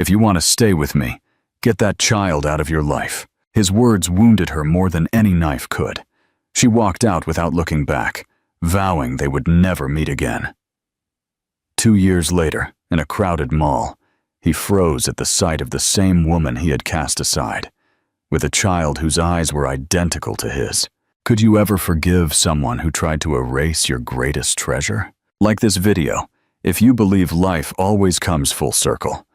If you want to stay with me, get that child out of your life." His words wounded her more than any knife could. She walked out without looking back, vowing they would never meet again. 2 years later, in a crowded mall, he froze at the sight of the same woman he had cast aside, with a child whose eyes were identical to his. Could you ever forgive someone who tried to erase your greatest treasure? Like this video, if you believe life always comes full circle.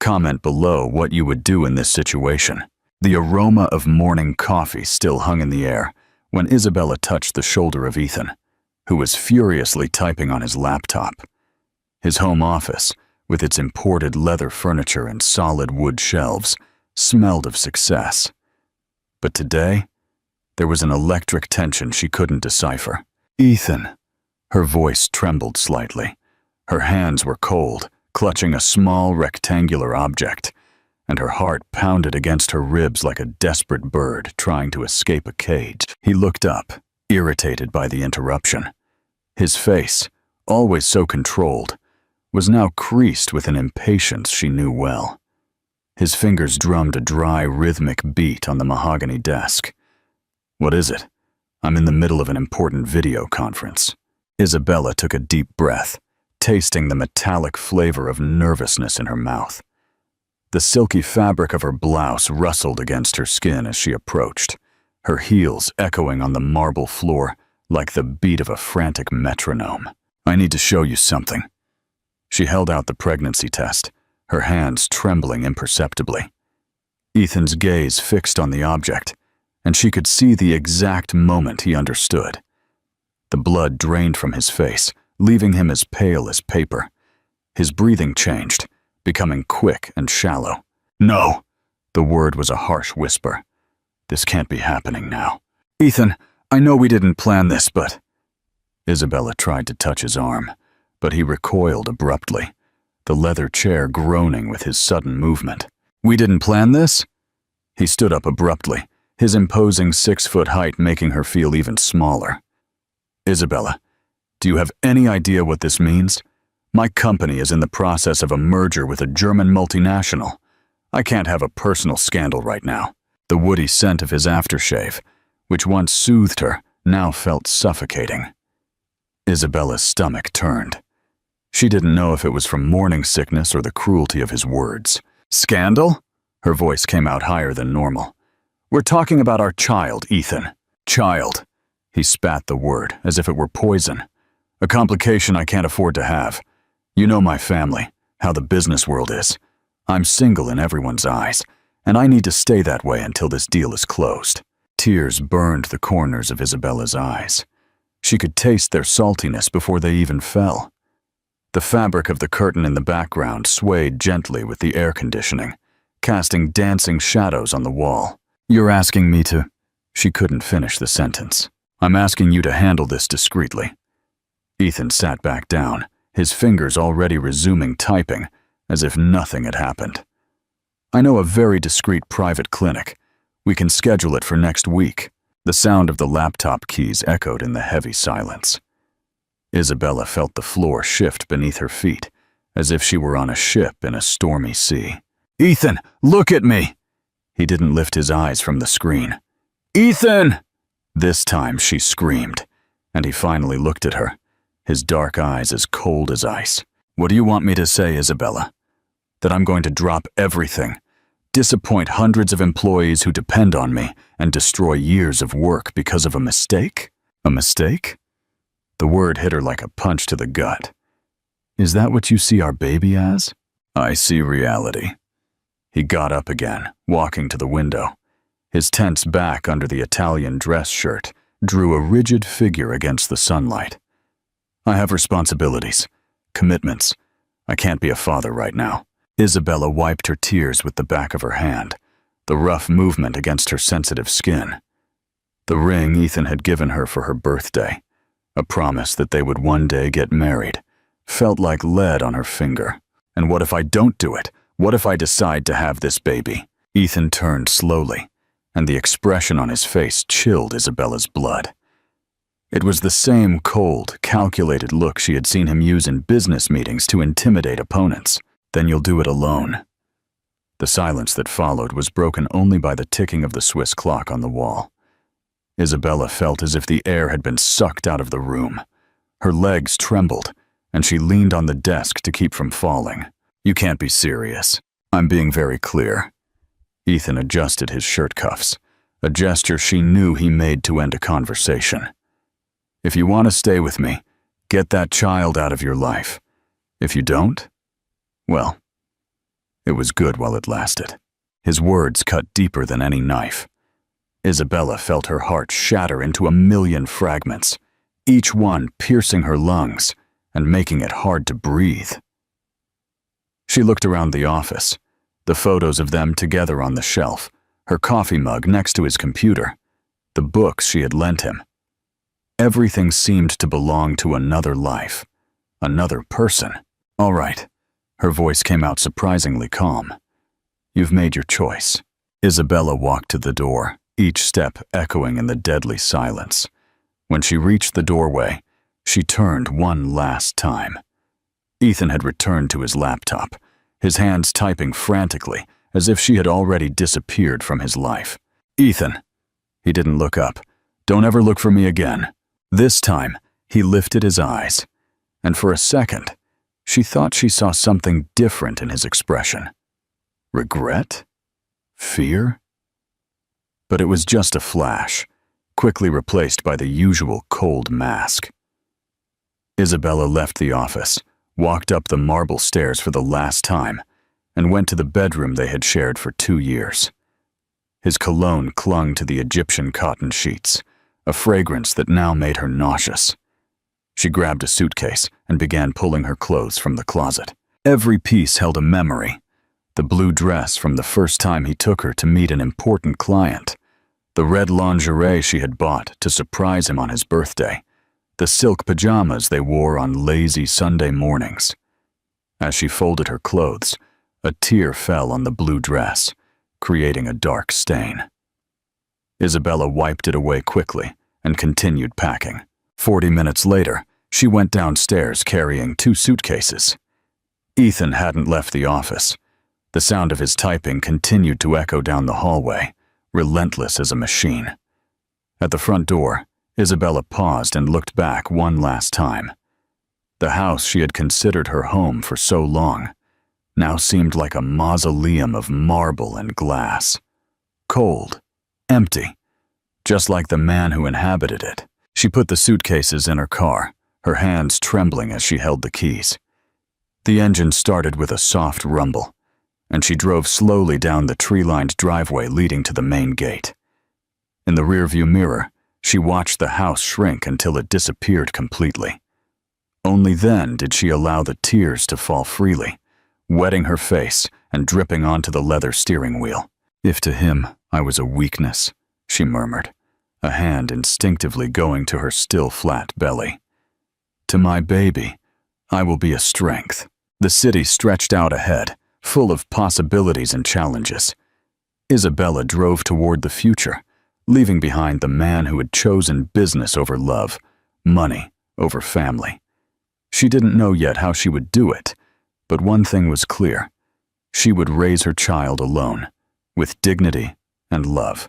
Comment below what you would do in this situation. The aroma of morning coffee still hung in the air when Isabella touched the shoulder of Ethan, who was furiously typing on his laptop. His home office, with its imported leather furniture and solid wood shelves, smelled of success. But today, there was an electric tension she couldn't decipher. "Ethan." Her voice trembled slightly. Her hands were cold, clutching a small rectangular object, and her heart pounded against her ribs like a desperate bird trying to escape a cage. He looked up, irritated by the interruption. His face, always so controlled, was now creased with an impatience she knew well. His fingers drummed a dry, rhythmic beat on the mahogany desk. "What is it?" "I'm in the middle of an important video conference." Isabella took a deep breath, tasting the metallic flavor of nervousness in her mouth. The silky fabric of her blouse rustled against her skin as she approached, her heels echoing on the marble floor like the beat of a frantic metronome. "I need to show you something." She held out the pregnancy test, her hands trembling imperceptibly. Ethan's gaze fixed on the object, and she could see the exact moment he understood. The blood drained from his face, leaving him as pale as paper. His breathing changed, becoming quick and shallow. "No!" The word was a harsh whisper. "This can't be happening now." "Ethan, I know we didn't plan this, but—" Isabella tried to touch his arm, but he recoiled abruptly, the leather chair groaning with his sudden movement. "We didn't plan this?" He stood up abruptly, his imposing 6-foot height making her feel even smaller. "Isabella, do you have any idea what this means? My company is in the process of a merger with a German multinational. I can't have a personal scandal right now." The woody scent of his aftershave, which once soothed her, now felt suffocating. Isabella's stomach turned. She didn't know if it was from morning sickness or the cruelty of his words. "Scandal?" Her voice came out higher than normal. "We're talking about our child, Ethan." "Child." He spat the word as if it were poison. "A complication I can't afford to have. You know my family, how the business world is. I'm single in everyone's eyes, and I need to stay that way until this deal is closed." Tears burned the corners of Isabella's eyes. She could taste their saltiness before they even fell. The fabric of the curtain in the background swayed gently with the air conditioning, casting dancing shadows on the wall. "You're asking me to—" She couldn't finish the sentence. "I'm asking you to handle this discreetly." Ethan sat back down, his fingers already resuming typing, as if nothing had happened. "I know a very discreet private clinic. We can schedule it for next week." The sound of the laptop keys echoed in the heavy silence. Isabella felt the floor shift beneath her feet, as if she were on a ship in a stormy sea. "Ethan, look at me!" He didn't lift his eyes from the screen. "Ethan!" This time she screamed, and he finally looked at her, his dark eyes as cold as ice. "What do you want me to say, Isabella? That I'm going to drop everything, disappoint hundreds of employees who depend on me, and destroy years of work because of a mistake? A mistake?" The word hit her like a punch to the gut. "Is that what you see our baby as?" "I see reality." He got up again, walking to the window. His tense back under the Italian dress shirt drew a rigid figure against the sunlight. "I have responsibilities, commitments. I can't be a father right now." Isabella wiped her tears with the back of her hand, the rough movement against her sensitive skin. The ring Ethan had given her for her birthday, a promise that they would one day get married, felt like lead on her finger. "And what if I don't do it? What if I decide to have this baby?" Ethan turned slowly, and the expression on his face chilled Isabella's blood. It was the same cold, calculated look she had seen him use in business meetings to intimidate opponents. "Then you'll do it alone." The silence that followed was broken only by the ticking of the Swiss clock on the wall. Isabella felt as if the air had been sucked out of the room. Her legs trembled, and she leaned on the desk to keep from falling. "You can't be serious. I'm being very clear." Ethan adjusted his shirt cuffs, a gesture she knew he made to end a conversation. "If you want to stay with me, get that child out of your life. If you don't, well, it was good while it lasted." His words cut deeper than any knife. Isabella felt her heart shatter into a million fragments, each one piercing her lungs and making it hard to breathe. She looked around the office, the photos of them together on the shelf, her coffee mug next to his computer, the books she had lent him. Everything seemed to belong to another life, another person. "All right." Her voice came out surprisingly calm. "You've made your choice." Isabella walked to the door, each step echoing in the deadly silence. When she reached the doorway, she turned one last time. Ethan had returned to his laptop, his hands typing frantically, as if she had already disappeared from his life. "Ethan." He didn't look up. "Don't ever look for me again." This time, he lifted his eyes, and for a second, she thought she saw something different in his expression. Regret? Fear? But it was just a flash, quickly replaced by the usual cold mask. Isabella left the office, walked up the marble stairs for the last time, and went to the bedroom they had shared for 2 years. His cologne clung to the Egyptian cotton sheets, a fragrance that now made her nauseous. She grabbed a suitcase and began pulling her clothes from the closet. Every piece held a memory. The blue dress from the first time he took her to meet an important client, the red lingerie she had bought to surprise him on his birthday, the silk pajamas they wore on lazy Sunday mornings. As she folded her clothes, a tear fell on the blue dress, creating a dark stain. Isabella wiped it away quickly and continued packing. 40 minutes later, she went downstairs carrying 2 suitcases. Ethan hadn't left the office. The sound of his typing continued to echo down the hallway, relentless as a machine. At the front door, Isabella paused and looked back one last time. The house she had considered her home for so long now seemed like a mausoleum of marble and glass. Cold, empty, just like the man who inhabited it. She put the suitcases in her car, her hands trembling as she held the keys. The engine started with a soft rumble, and she drove slowly down the tree-lined driveway leading to the main gate. In the rearview mirror, she watched the house shrink until it disappeared completely. Only then did she allow the tears to fall freely, wetting her face and dripping onto the leather steering wheel. "If to him I was a weakness," she murmured, a hand instinctively going to her still flat belly. "To my baby, I will be a strength." The city stretched out ahead, full of possibilities and challenges. Isabella drove toward the future, leaving behind the man who had chosen business over love, money over family. She didn't know yet how she would do it, but one thing was clear. She would raise her child alone, with dignity and love.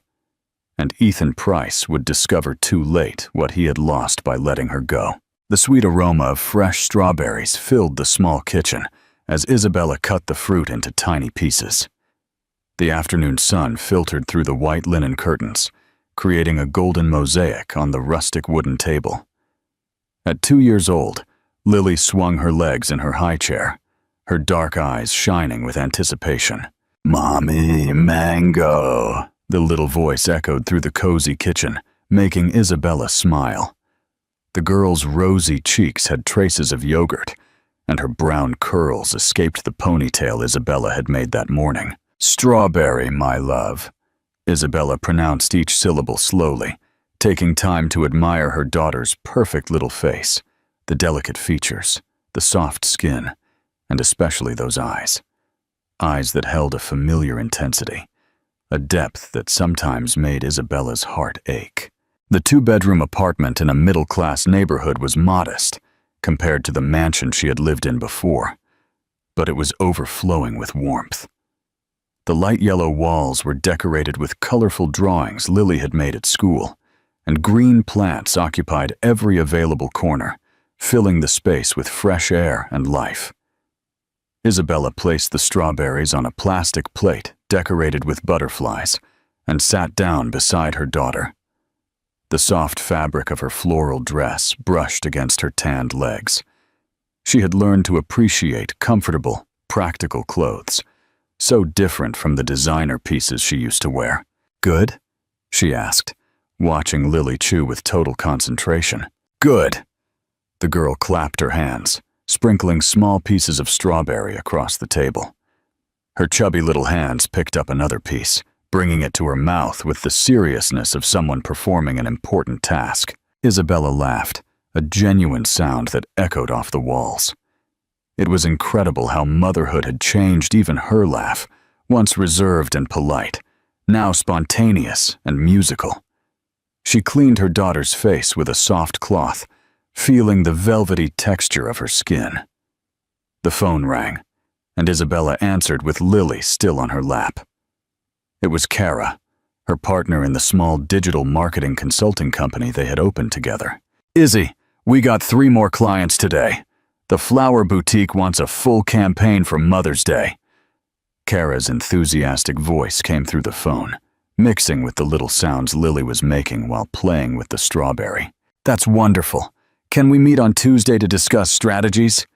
And Ethan Price would discover too late what he had lost by letting her go. The sweet aroma of fresh strawberries filled the small kitchen as Isabella cut the fruit into tiny pieces. The afternoon sun filtered through the white linen curtains, creating a golden mosaic on the rustic wooden table. At 2 years old, Lily swung her legs in her high chair, her dark eyes shining with anticipation. "Mommy, mango," the little voice echoed through the cozy kitchen, making Isabella smile. The girl's rosy cheeks had traces of yogurt, and her brown curls escaped the ponytail Isabella had made that morning. "Strawberry, my love." Isabella pronounced each syllable slowly, taking time to admire her daughter's perfect little face, the delicate features, the soft skin, and especially those eyes. Eyes that held a familiar intensity, a depth that sometimes made Isabella's heart ache. The 2-bedroom apartment in a middle-class neighborhood was modest compared to the mansion she had lived in before, but it was overflowing with warmth. The light yellow walls were decorated with colorful drawings Lily had made at school, and green plants occupied every available corner, filling the space with fresh air and life. Isabella placed the strawberries on a plastic plate decorated with butterflies and sat down beside her daughter. The soft fabric of her floral dress brushed against her tanned legs. She had learned to appreciate comfortable, practical clothes, so different from the designer pieces she used to wear. "Good?" she asked, watching Lily chew with total concentration. "Good!" The girl clapped her hands, sprinkling small pieces of strawberry across the table. Her chubby little hands picked up another piece, bringing it to her mouth with the seriousness of someone performing an important task. Isabella laughed, a genuine sound that echoed off the walls. It was incredible how motherhood had changed even her laugh, once reserved and polite, now spontaneous and musical. She cleaned her daughter's face with a soft cloth, feeling the velvety texture of her skin. The phone rang, and Isabella answered with Lily still on her lap. It was Kara, her partner in the small digital marketing consulting company they had opened together. "Izzy, we got 3 more clients today. The flower boutique wants a full campaign for Mother's Day." Kara's enthusiastic voice came through the phone, mixing with the little sounds Lily was making while playing with the strawberry. "That's wonderful. Can we meet on Tuesday to discuss strategies?"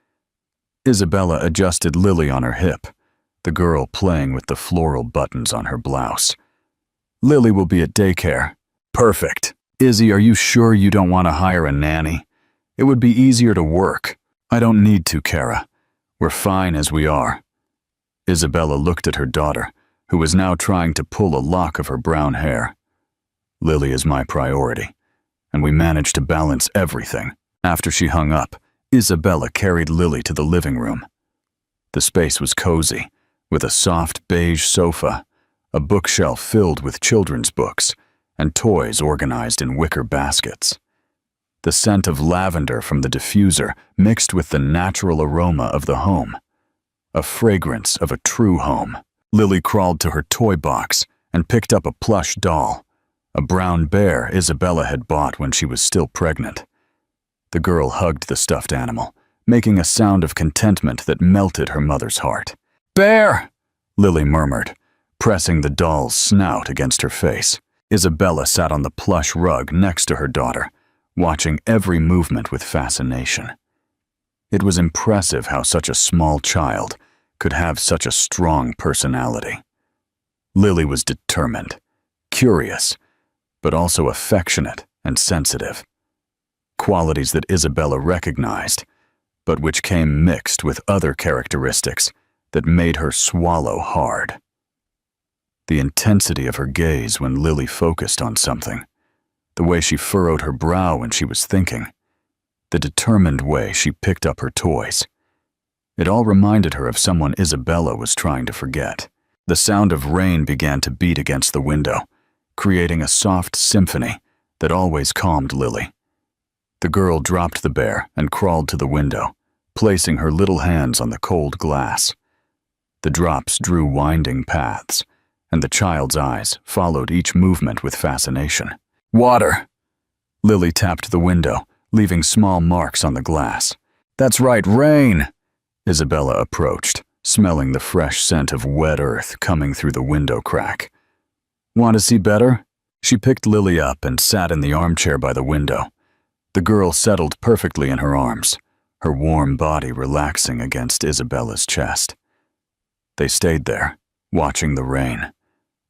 Isabella adjusted Lily on her hip, the girl playing with the floral buttons on her blouse. "Lily will be at daycare." "Perfect. Izzy, are you sure you don't want to hire a nanny? It would be easier to work." "I don't need to, Kara. We're fine as we are." Isabella looked at her daughter, who was now trying to pull a lock of her brown hair. "Lily is my priority, and we managed to balance everything." After she hung up, Isabella carried Lily to the living room. The space was cozy, with a soft beige sofa, a bookshelf filled with children's books, and toys organized in wicker baskets. The scent of lavender from the diffuser mixed with the natural aroma of the home, a fragrance of a true home. Lily crawled to her toy box and picked up a plush doll, a brown bear Isabella had bought when she was still pregnant. The girl hugged the stuffed animal, making a sound of contentment that melted her mother's heart. "Bear!" Lily murmured, pressing the doll's snout against her face. Isabella sat on the plush rug next to her daughter, watching every movement with fascination. It was impressive how such a small child could have such a strong personality. Lily was determined, curious, but also affectionate and sensitive. Qualities that Isabella recognized, but which came mixed with other characteristics that made her swallow hard. The intensity of her gaze when Lily focused on something, the way she furrowed her brow when she was thinking, the determined way she picked up her toys. It all reminded her of someone Isabella was trying to forget. The sound of rain began to beat against the window, creating a soft symphony that always calmed Lily. The girl dropped the bear and crawled to the window, placing her little hands on the cold glass. The drops drew winding paths, and the child's eyes followed each movement with fascination. "Water!" Lily tapped the window, leaving small marks on the glass. "That's right, rain!" Isabella approached, smelling the fresh scent of wet earth coming through the window crack. "Want to see better?" She picked Lily up and sat in the armchair by the window. The girl settled perfectly in her arms, her warm body relaxing against Isabella's chest. They stayed there, watching the rain,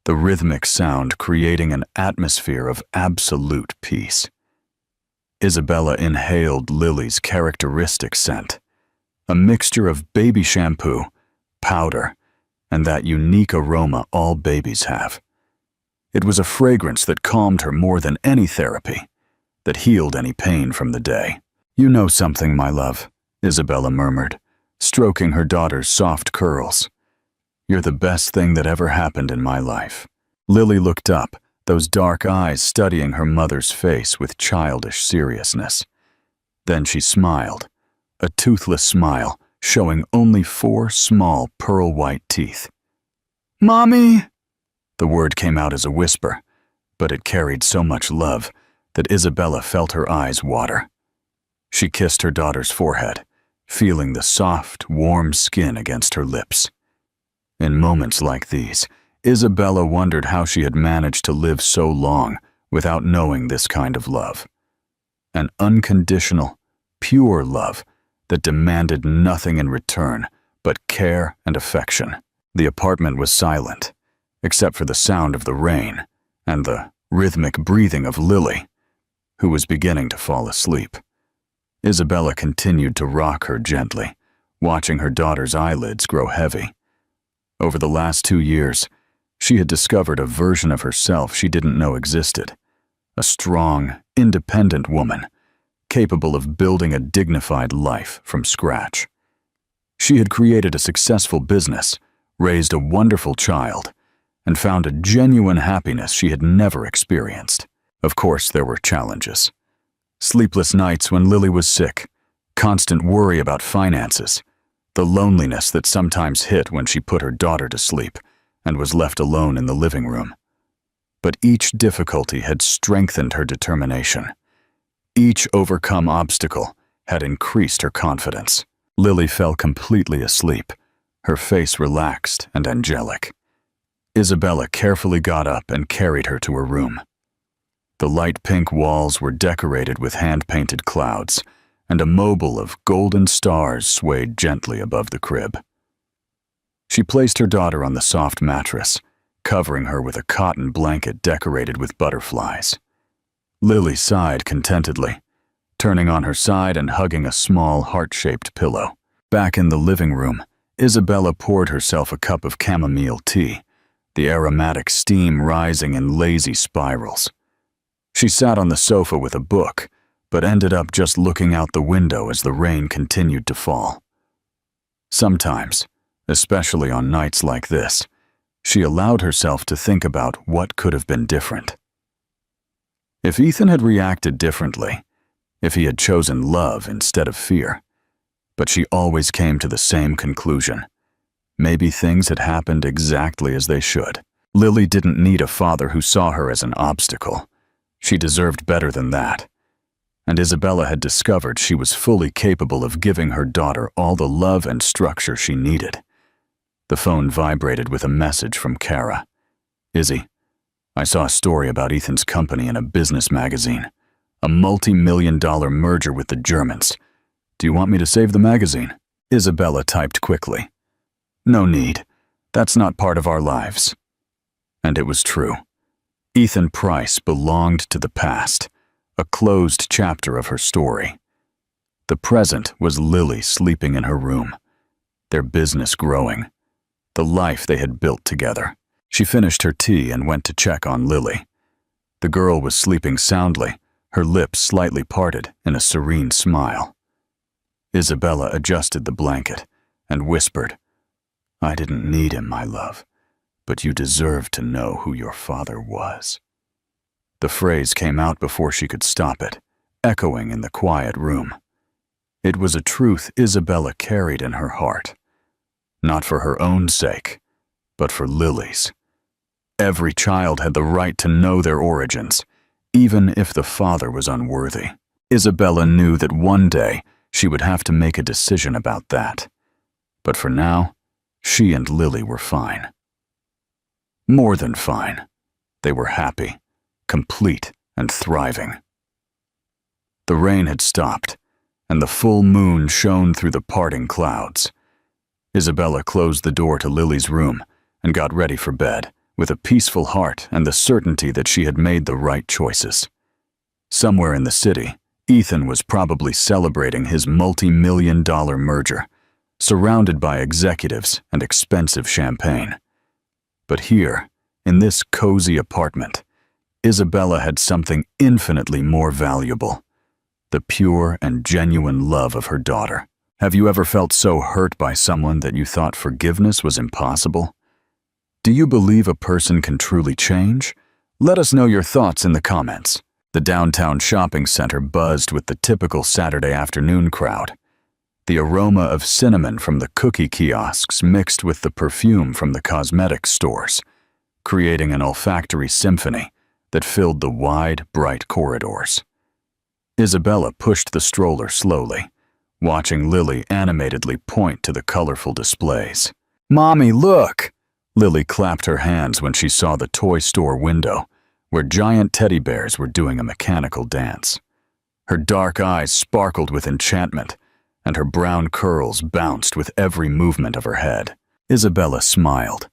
the rhythmic sound creating an atmosphere of absolute peace. Isabella inhaled Lily's characteristic scent, a mixture of baby shampoo, powder, and that unique aroma all babies have. It was a fragrance that calmed her more than any therapy, that healed any pain from the day. "You know something, my love," Isabella murmured, stroking her daughter's soft curls. "You're the best thing that ever happened in my life." Lily looked up, those dark eyes studying her mother's face with childish seriousness. Then she smiled, a toothless smile showing only 4 small pearl-white teeth. "Mommy!" The word came out as a whisper, but it carried so much love that Isabella felt her eyes water. She kissed her daughter's forehead, feeling the soft, warm skin against her lips. In moments like these, Isabella wondered how she had managed to live so long without knowing this kind of love. An unconditional, pure love that demanded nothing in return but care and affection. The apartment was silent, except for the sound of the rain and the rhythmic breathing of Lily, who was beginning to fall asleep. Isabella continued to rock her gently, watching her daughter's eyelids grow heavy. Over the last 2 years, she had discovered a version of herself she didn't know existed. A strong, independent woman, capable of building a dignified life from scratch. She had created a successful business, raised a wonderful child, and found a genuine happiness she had never experienced. Of course, there were challenges. Sleepless nights when Lily was sick, constant worry about finances, the loneliness that sometimes hit when she put her daughter to sleep and was left alone in the living room. But each difficulty had strengthened her determination. Each overcome obstacle had increased her confidence. Lily fell completely asleep, her face relaxed and angelic. Isabella carefully got up and carried her to her room. The light pink walls were decorated with hand-painted clouds, and a mobile of golden stars swayed gently above the crib. She placed her daughter on the soft mattress, covering her with a cotton blanket decorated with butterflies. Lily sighed contentedly, turning on her side and hugging a small heart-shaped pillow. Back in the living room, Isabella poured herself a cup of chamomile tea, the aromatic steam rising in lazy spirals. She sat on the sofa with a book, but ended up just looking out the window as the rain continued to fall. Sometimes, especially on nights like this, she allowed herself to think about what could have been different. If Ethan had reacted differently, if he had chosen love instead of fear, but she always came to the same conclusion. Maybe things had happened exactly as they should. Lily didn't need a father who saw her as an obstacle. She deserved better than that. And Isabella had discovered she was fully capable of giving her daughter all the love and structure she needed. The phone vibrated with a message from Kara. "Izzy, I saw a story about Ethan's company in a business magazine. A multi-million-dollar merger with the Germans. Do you want me to save the magazine?" Isabella typed quickly. "No need. That's not part of our lives." And it was true. Ethan Price belonged to the past, a closed chapter of her story. The present was Lily sleeping in her room, their business growing, the life they had built together. She finished her tea and went to check on Lily. The girl was sleeping soundly, her lips slightly parted in a serene smile. Isabella adjusted the blanket and whispered, "I didn't need him, my love, but you deserve to know who your father was." The phrase came out before she could stop it, echoing in the quiet room. It was a truth Isabella carried in her heart, not for her own sake, but for Lily's. Every child had the right to know their origins, even if the father was unworthy. Isabella knew that one day she would have to make a decision about that. But for now, she and Lily were fine. More than fine. They were happy, complete, and thriving. The rain had stopped, and the full moon shone through the parting clouds. Isabella closed the door to Lily's room and got ready for bed, with a peaceful heart and the certainty that she had made the right choices. Somewhere in the city, Ethan was probably celebrating his multi-million-dollar merger, surrounded by executives and expensive champagne. But here, in this cozy apartment, Isabella had something infinitely more valuable: the pure and genuine love of her daughter. Have you ever felt so hurt by someone that you thought forgiveness was impossible? Do you believe a person can truly change? Let us know your thoughts in the comments. The downtown shopping center buzzed with the typical Saturday afternoon crowd. The aroma of cinnamon from the cookie kiosks mixed with the perfume from the cosmetics stores, creating an olfactory symphony that filled the wide, bright corridors. Isabella pushed the stroller slowly, watching Lily animatedly point to the colorful displays. "Mommy, look!" Lily clapped her hands when she saw the toy store window, where giant teddy bears were doing a mechanical dance. Her dark eyes sparkled with enchantment, and her brown curls bounced with every movement of her head. Isabella smiled,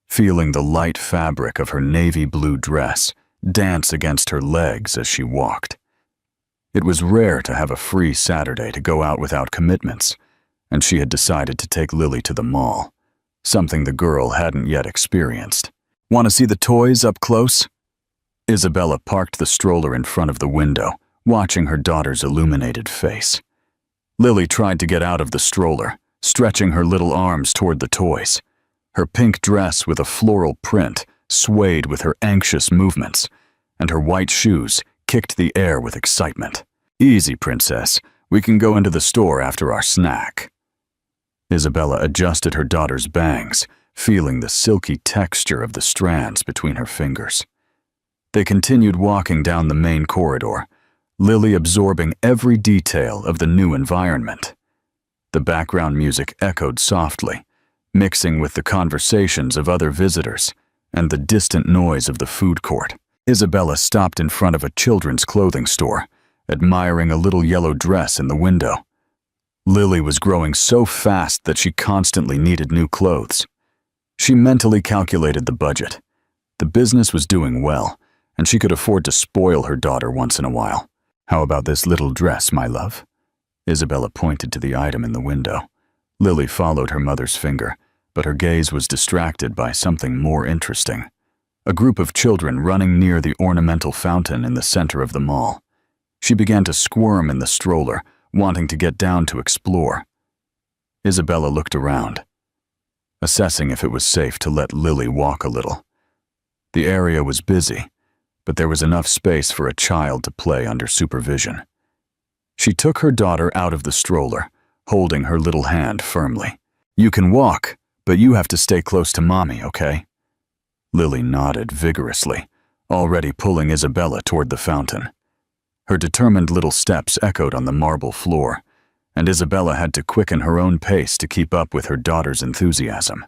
feeling the light fabric of her navy blue dress dance against her legs as she walked. It was rare to have a free Saturday to go out without commitments, and she had decided to take Lily to the mall, something the girl hadn't yet experienced. "Want to see the toys up close?" Isabella parked the stroller in front of the window, watching her daughter's illuminated face. Lily tried to get out of the stroller, stretching her little arms toward the toys. Her pink dress with a floral print swayed with her anxious movements, and her white shoes kicked the air with excitement. "Easy, princess. We can go into the store after our snack." Isabella adjusted her daughter's bangs, feeling the silky texture of the strands between her fingers. They continued walking down the main corridor, Lily absorbing every detail of the new environment. The background music echoed softly, mixing with the conversations of other visitors and the distant noise of the food court. Isabella stopped in front of a children's clothing store, admiring a little yellow dress in the window. Lily was growing so fast that she constantly needed new clothes. She mentally calculated the budget. The business was doing well, and she could afford to spoil her daughter once in a while. "How about this little dress, my love?" Isabella pointed to the item in the window. Lily followed her mother's finger, but her gaze was distracted by something more interesting. A group of children running near the ornamental fountain in the center of the mall. She began to squirm in the stroller, wanting to get down to explore. Isabella looked around, assessing if it was safe to let Lily walk a little. The area was busy, but there was enough space for a child to play under supervision. She took her daughter out of the stroller, holding her little hand firmly. "You can walk, but you have to stay close to Mommy, okay?" Lily nodded vigorously, already pulling Isabella toward the fountain. Her determined little steps echoed on the marble floor, and Isabella had to quicken her own pace to keep up with her daughter's enthusiasm.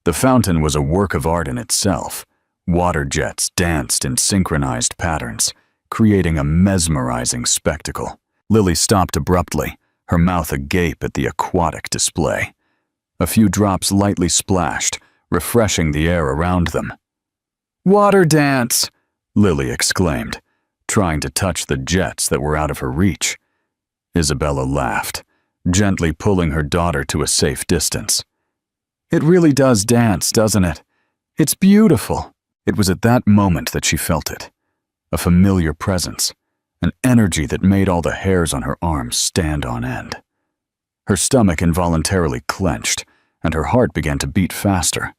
The fountain was a work of art in itself. Water jets danced in synchronized patterns, creating a mesmerizing spectacle. Lily stopped abruptly, her mouth agape at the aquatic display. A few drops lightly splashed, refreshing the air around them. "Water dance!" Lily exclaimed, trying to touch the jets that were out of her reach. Isabella laughed, gently pulling her daughter to a safe distance. "It really does dance, doesn't it? It's beautiful." It was at that moment that she felt it. A familiar presence, an energy that made all the hairs on her arms stand on end. Her stomach involuntarily clenched, and her heart began to beat faster,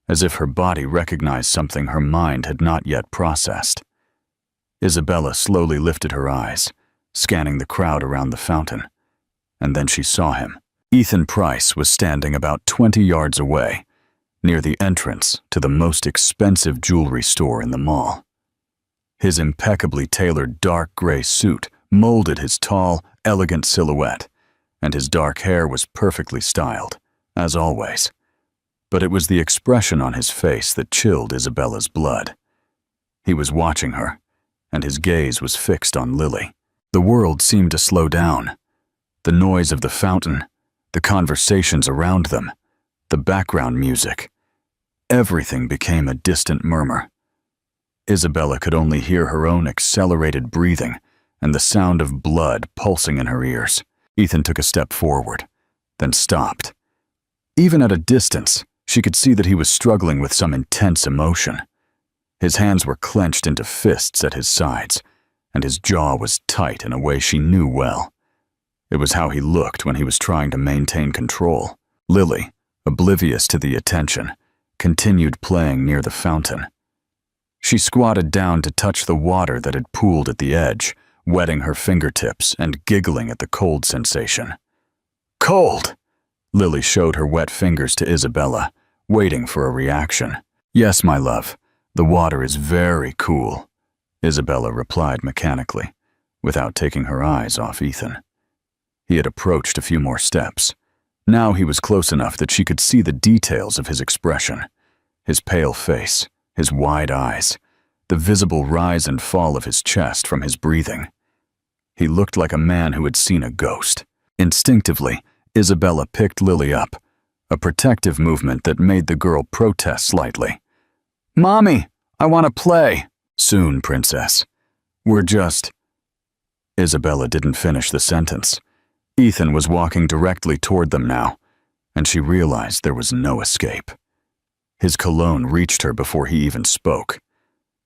as if her body recognized something her mind had not yet processed. Isabella slowly lifted her eyes, scanning the crowd around the fountain, and then she saw him. Ethan Price was standing about 20 yards away, near the entrance to the most expensive jewelry store in the mall. His impeccably tailored dark gray suit molded his tall, elegant silhouette, and his dark hair was perfectly styled, as always. But it was the expression on his face that chilled Isabella's blood. He was watching her, and his gaze was fixed on Lily. The world seemed to slow down. The noise of the fountain, the conversations around them, the background music. Everything became a distant murmur. Isabella could only hear her own accelerated breathing and the sound of blood pulsing in her ears. Ethan took a step forward, then stopped. Even at a distance, she could see that he was struggling with some intense emotion. His hands were clenched into fists at his sides, and his jaw was tight in a way she knew well. It was how he looked when he was trying to maintain control. Lily, oblivious to the attention, continued playing near the fountain. She squatted down to touch the water that had pooled at the edge, wetting her fingertips and giggling at the cold sensation. cold." Lily showed her wet fingers to Isabella, waiting for a reaction. "Yes, my love, the water is very cool," Isabella replied mechanically, without taking her eyes off Ethan. He had approached a few more steps. Now he was close enough that she could see the details of his expression. His pale face, his wide eyes, the visible rise and fall of his chest from his breathing. He looked like a man who had seen a ghost. Instinctively, Isabella picked Lily up, a protective movement that made the girl protest slightly. "Mommy, I want to play." "Soon, princess. We're just—" Isabella didn't finish the sentence. Ethan was walking directly toward them now, and she realized there was no escape. His cologne reached her before he even spoke.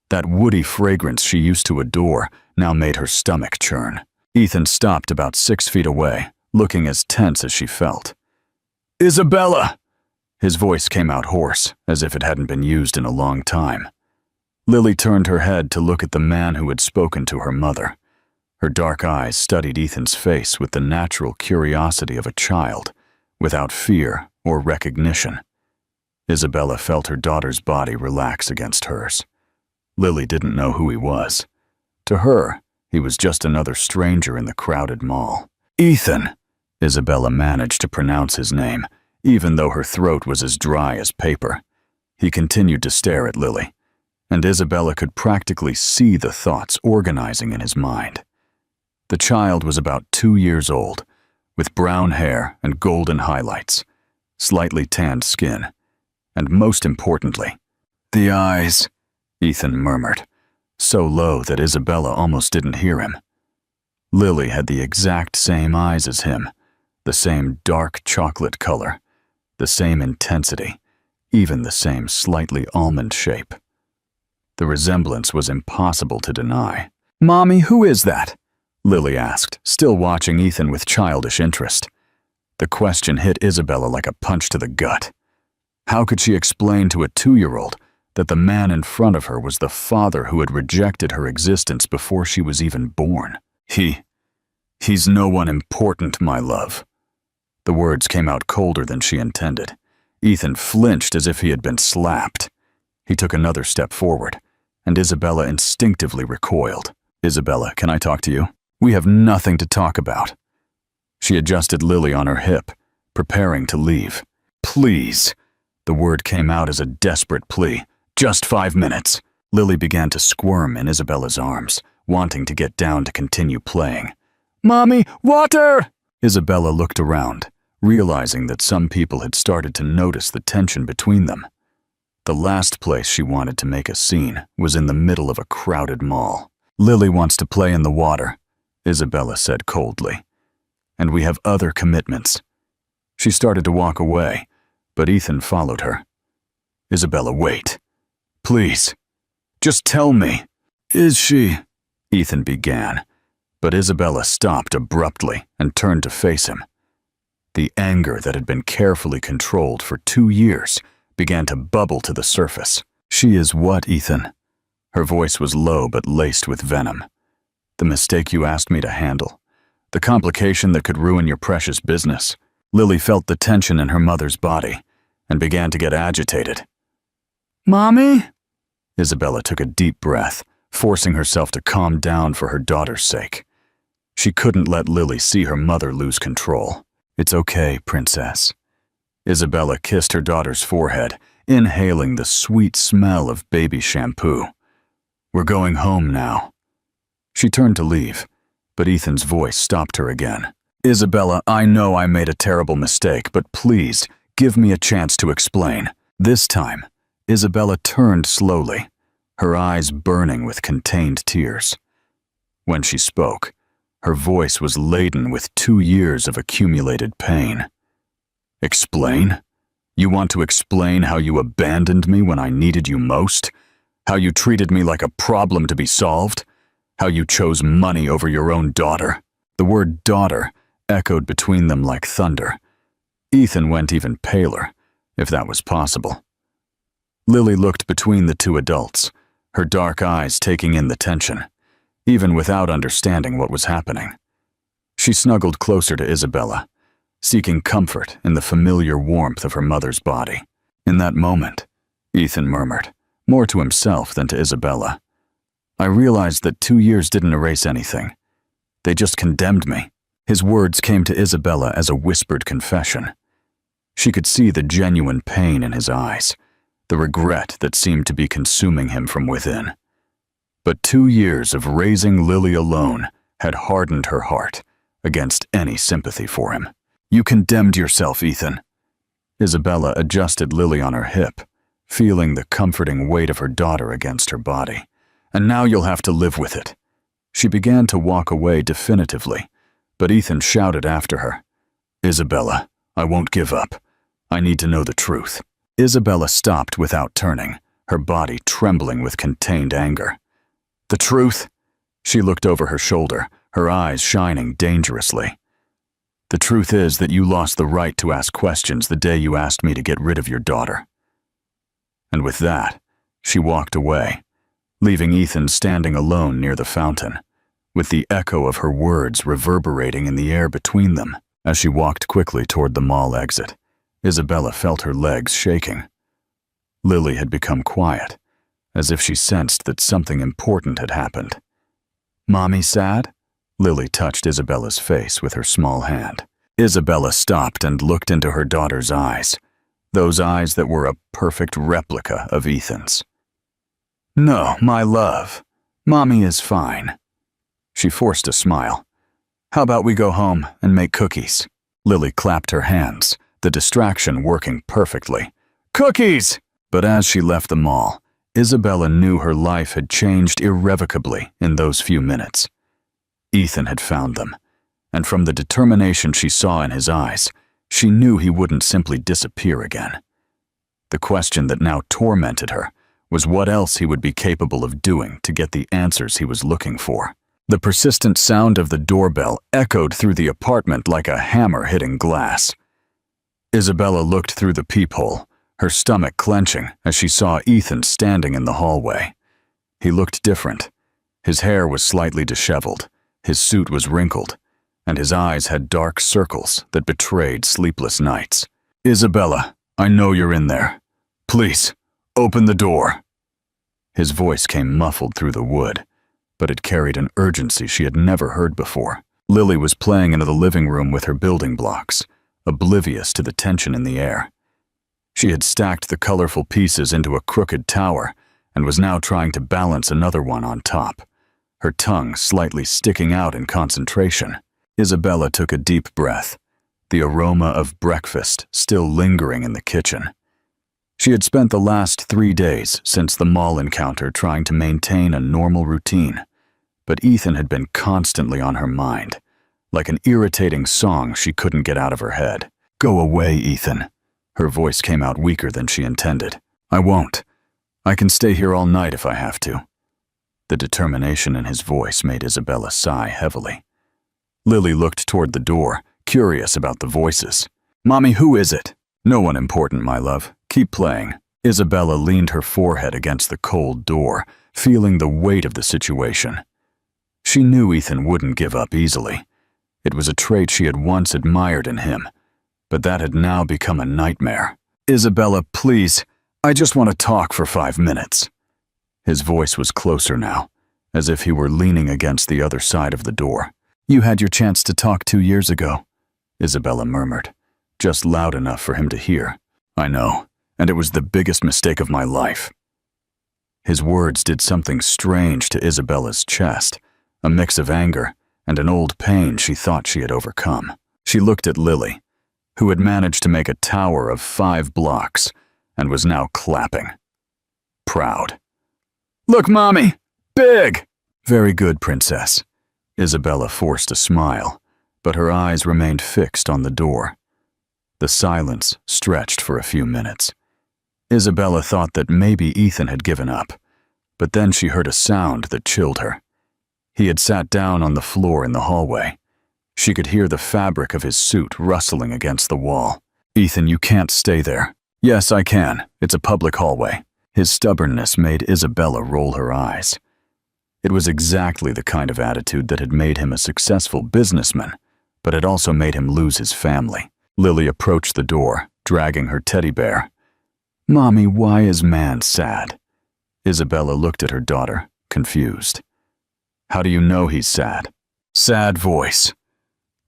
That woody fragrance she used to adore now made her stomach churn. Ethan stopped about 6 feet away, looking as tense as she felt. "Isabella!" His voice came out hoarse, as if it hadn't been used in a long time. Lily turned her head to look at the man who had spoken to her mother. Her dark eyes studied Ethan's face with the natural curiosity of a child, without fear or recognition. Isabella felt her daughter's body relax against hers. Lily didn't know who he was. To her, he was just another stranger in the crowded mall. "Ethan!" Isabella managed to pronounce his name, even though her throat was as dry as paper. He continued to stare at Lily, and Isabella could practically see the thoughts organizing in his mind. The child was about 2 years old, with brown hair and golden highlights, slightly tanned skin, and most importantly, the eyes, Ethan murmured, so low that Isabella almost didn't hear him. Lily had the exact same eyes as him, the same dark chocolate color, the same intensity, even the same slightly almond shape. The resemblance was impossible to deny. "Mommy, who is that?" Lily asked, still watching Ethan with childish interest. The question hit Isabella like a punch to the gut. How could she explain to a 2-year-old that the man in front of her was the father who had rejected her existence before she was even born? He's no one important, my love." The words came out colder than she intended. Ethan flinched as if he had been slapped. He took another step forward, and Isabella instinctively recoiled. "Isabella, can I talk to you? We have nothing to talk about." She adjusted Lily on her hip, preparing to leave. "Please." The word came out as a desperate plea. "Just 5 minutes." Lily began to squirm in Isabella's arms, wanting to get down to continue playing. "Mommy, water!" Isabella looked around, realizing that some people had started to notice the tension between them. The last place she wanted to make a scene was in the middle of a crowded mall. "Lily wants to play in the water," Isabella said coldly. "And we have other commitments." She started to walk away, but Ethan followed her. "Isabella, wait. Please. Just tell me." "Is she—" Ethan began, but Isabella stopped abruptly and turned to face him. The anger that had been carefully controlled for 2 years began to bubble to the surface. "She is what, Ethan?" Her voice was low but laced with venom. "The mistake you asked me to handle. The complication that could ruin your precious business." Lily felt the tension in her mother's body and began to get agitated. "Mommy?" Isabella took a deep breath, forcing herself to calm down for her daughter's sake. She couldn't let Lily see her mother lose control. "It's okay, princess." Isabella kissed her daughter's forehead, inhaling the sweet smell of baby shampoo. "We're going home now." She turned to leave, but Ethan's voice stopped her again. "Isabella, I know I made a terrible mistake, but please, give me a chance to explain." This time, Isabella turned slowly, her eyes burning with contained tears. When she spoke, her voice was laden with 2 years of accumulated pain. "Explain? You want to explain how you abandoned me when I needed you most? How you treated me like a problem to be solved? How you chose money over your own daughter?" The word daughter echoed between them like thunder. Ethan went even paler, if that was possible. Lily looked between the 2 adults, her dark eyes taking in the tension, even without understanding what was happening. She snuggled closer to Isabella, seeking comfort in the familiar warmth of her mother's body. In that moment, Ethan murmured, more to himself than to Isabella, "I realized that 2 years didn't erase anything. They just condemned me." His words came to Isabella as a whispered confession. She could see the genuine pain in his eyes, the regret that seemed to be consuming him from within. But 2 years of raising Lily alone had hardened her heart against any sympathy for him. "You condemned yourself, Ethan." Isabella adjusted Lily on her hip, feeling the comforting weight of her daughter against her body. "And now you'll have to live with it." She began to walk away definitively, but Ethan shouted after her, "Isabella, I won't give up. I need to know the truth." Isabella stopped without turning, her body trembling with contained anger. "The truth?" She looked over her shoulder, her eyes shining dangerously. "The truth is that you lost the right to ask questions the day you asked me to get rid of your daughter." And with that, she walked away, leaving Ethan standing alone near the fountain, with the echo of her words reverberating in the air between them. As she walked quickly toward the mall exit, Isabella felt her legs shaking. Lily had become quiet, as if she sensed that something important had happened. "Mommy sad?" Lily touched Isabella's face with her small hand. Isabella stopped and looked into her daughter's eyes, those eyes that were a perfect replica of Ethan's. "No, my love. Mommy is fine." She forced a smile. "How about we go home and make cookies?" Lily clapped her hands, the distraction working perfectly. "Cookies!" But as she left the mall, Isabella knew her life had changed irrevocably in those few minutes. Ethan had found them, and from the determination she saw in his eyes, she knew he wouldn't simply disappear again. The question that now tormented her was what else he would be capable of doing to get the answers he was looking for. The persistent sound of the doorbell echoed through the apartment like a hammer hitting glass. Isabella looked through the peephole, her stomach clenching as she saw Ethan standing in the hallway. He looked different. His hair was slightly disheveled, his suit was wrinkled, and his eyes had dark circles that betrayed sleepless nights. "Isabella, I know you're in there. Please, open the door." His voice came muffled through the wood, but it carried an urgency she had never heard before. Lily was playing in the living room with her building blocks, oblivious to the tension in the air. She had stacked the colorful pieces into a crooked tower and was now trying to balance another one on top, her tongue slightly sticking out in concentration. Isabella took a deep breath, the aroma of breakfast still lingering in the kitchen. She had spent the last 3 days since the mall encounter trying to maintain a normal routine, but Ethan had been constantly on her mind, like an irritating song she couldn't get out of her head. "Go away, Ethan." Her voice came out weaker than she intended. "I won't. I can stay here all night if I have to." The determination in his voice made Isabella sigh heavily. Lily looked toward the door, curious about the voices. "Mommy, who is it?" "No one important, my love. Keep playing." Isabella leaned her forehead against the cold door, feeling the weight of the situation. She knew Ethan wouldn't give up easily. It was a trait she had once admired in him, but that had now become a nightmare. "Isabella, please, I just want to talk for 5 minutes." His voice was closer now, as if he were leaning against the other side of the door. "You had your chance to talk 2 years ago," Isabella murmured, just loud enough for him to hear. "I know, and it was the biggest mistake of my life." His words did something strange to Isabella's chest, a mix of anger and an old pain she thought she had overcome. She looked at Lily, who had managed to make a tower of 5 blocks and was now clapping. Proud. "Look, Mommy! Big!" "Very good, Princess." Isabella forced a smile, but her eyes remained fixed on the door. The silence stretched for a few minutes. Isabella thought that maybe Ethan had given up, but then she heard a sound that chilled her. He had sat down on the floor in the hallway. She could hear the fabric of his suit rustling against the wall. "Ethan, you can't stay there." "Yes, I can. It's a public hallway." His stubbornness made Isabella roll her eyes. It was exactly the kind of attitude that had made him a successful businessman, but it also made him lose his family. Lily approached the door, dragging her teddy bear. "Mommy, why is man sad?" Isabella looked at her daughter, confused. "How do you know he's sad?" "Sad voice."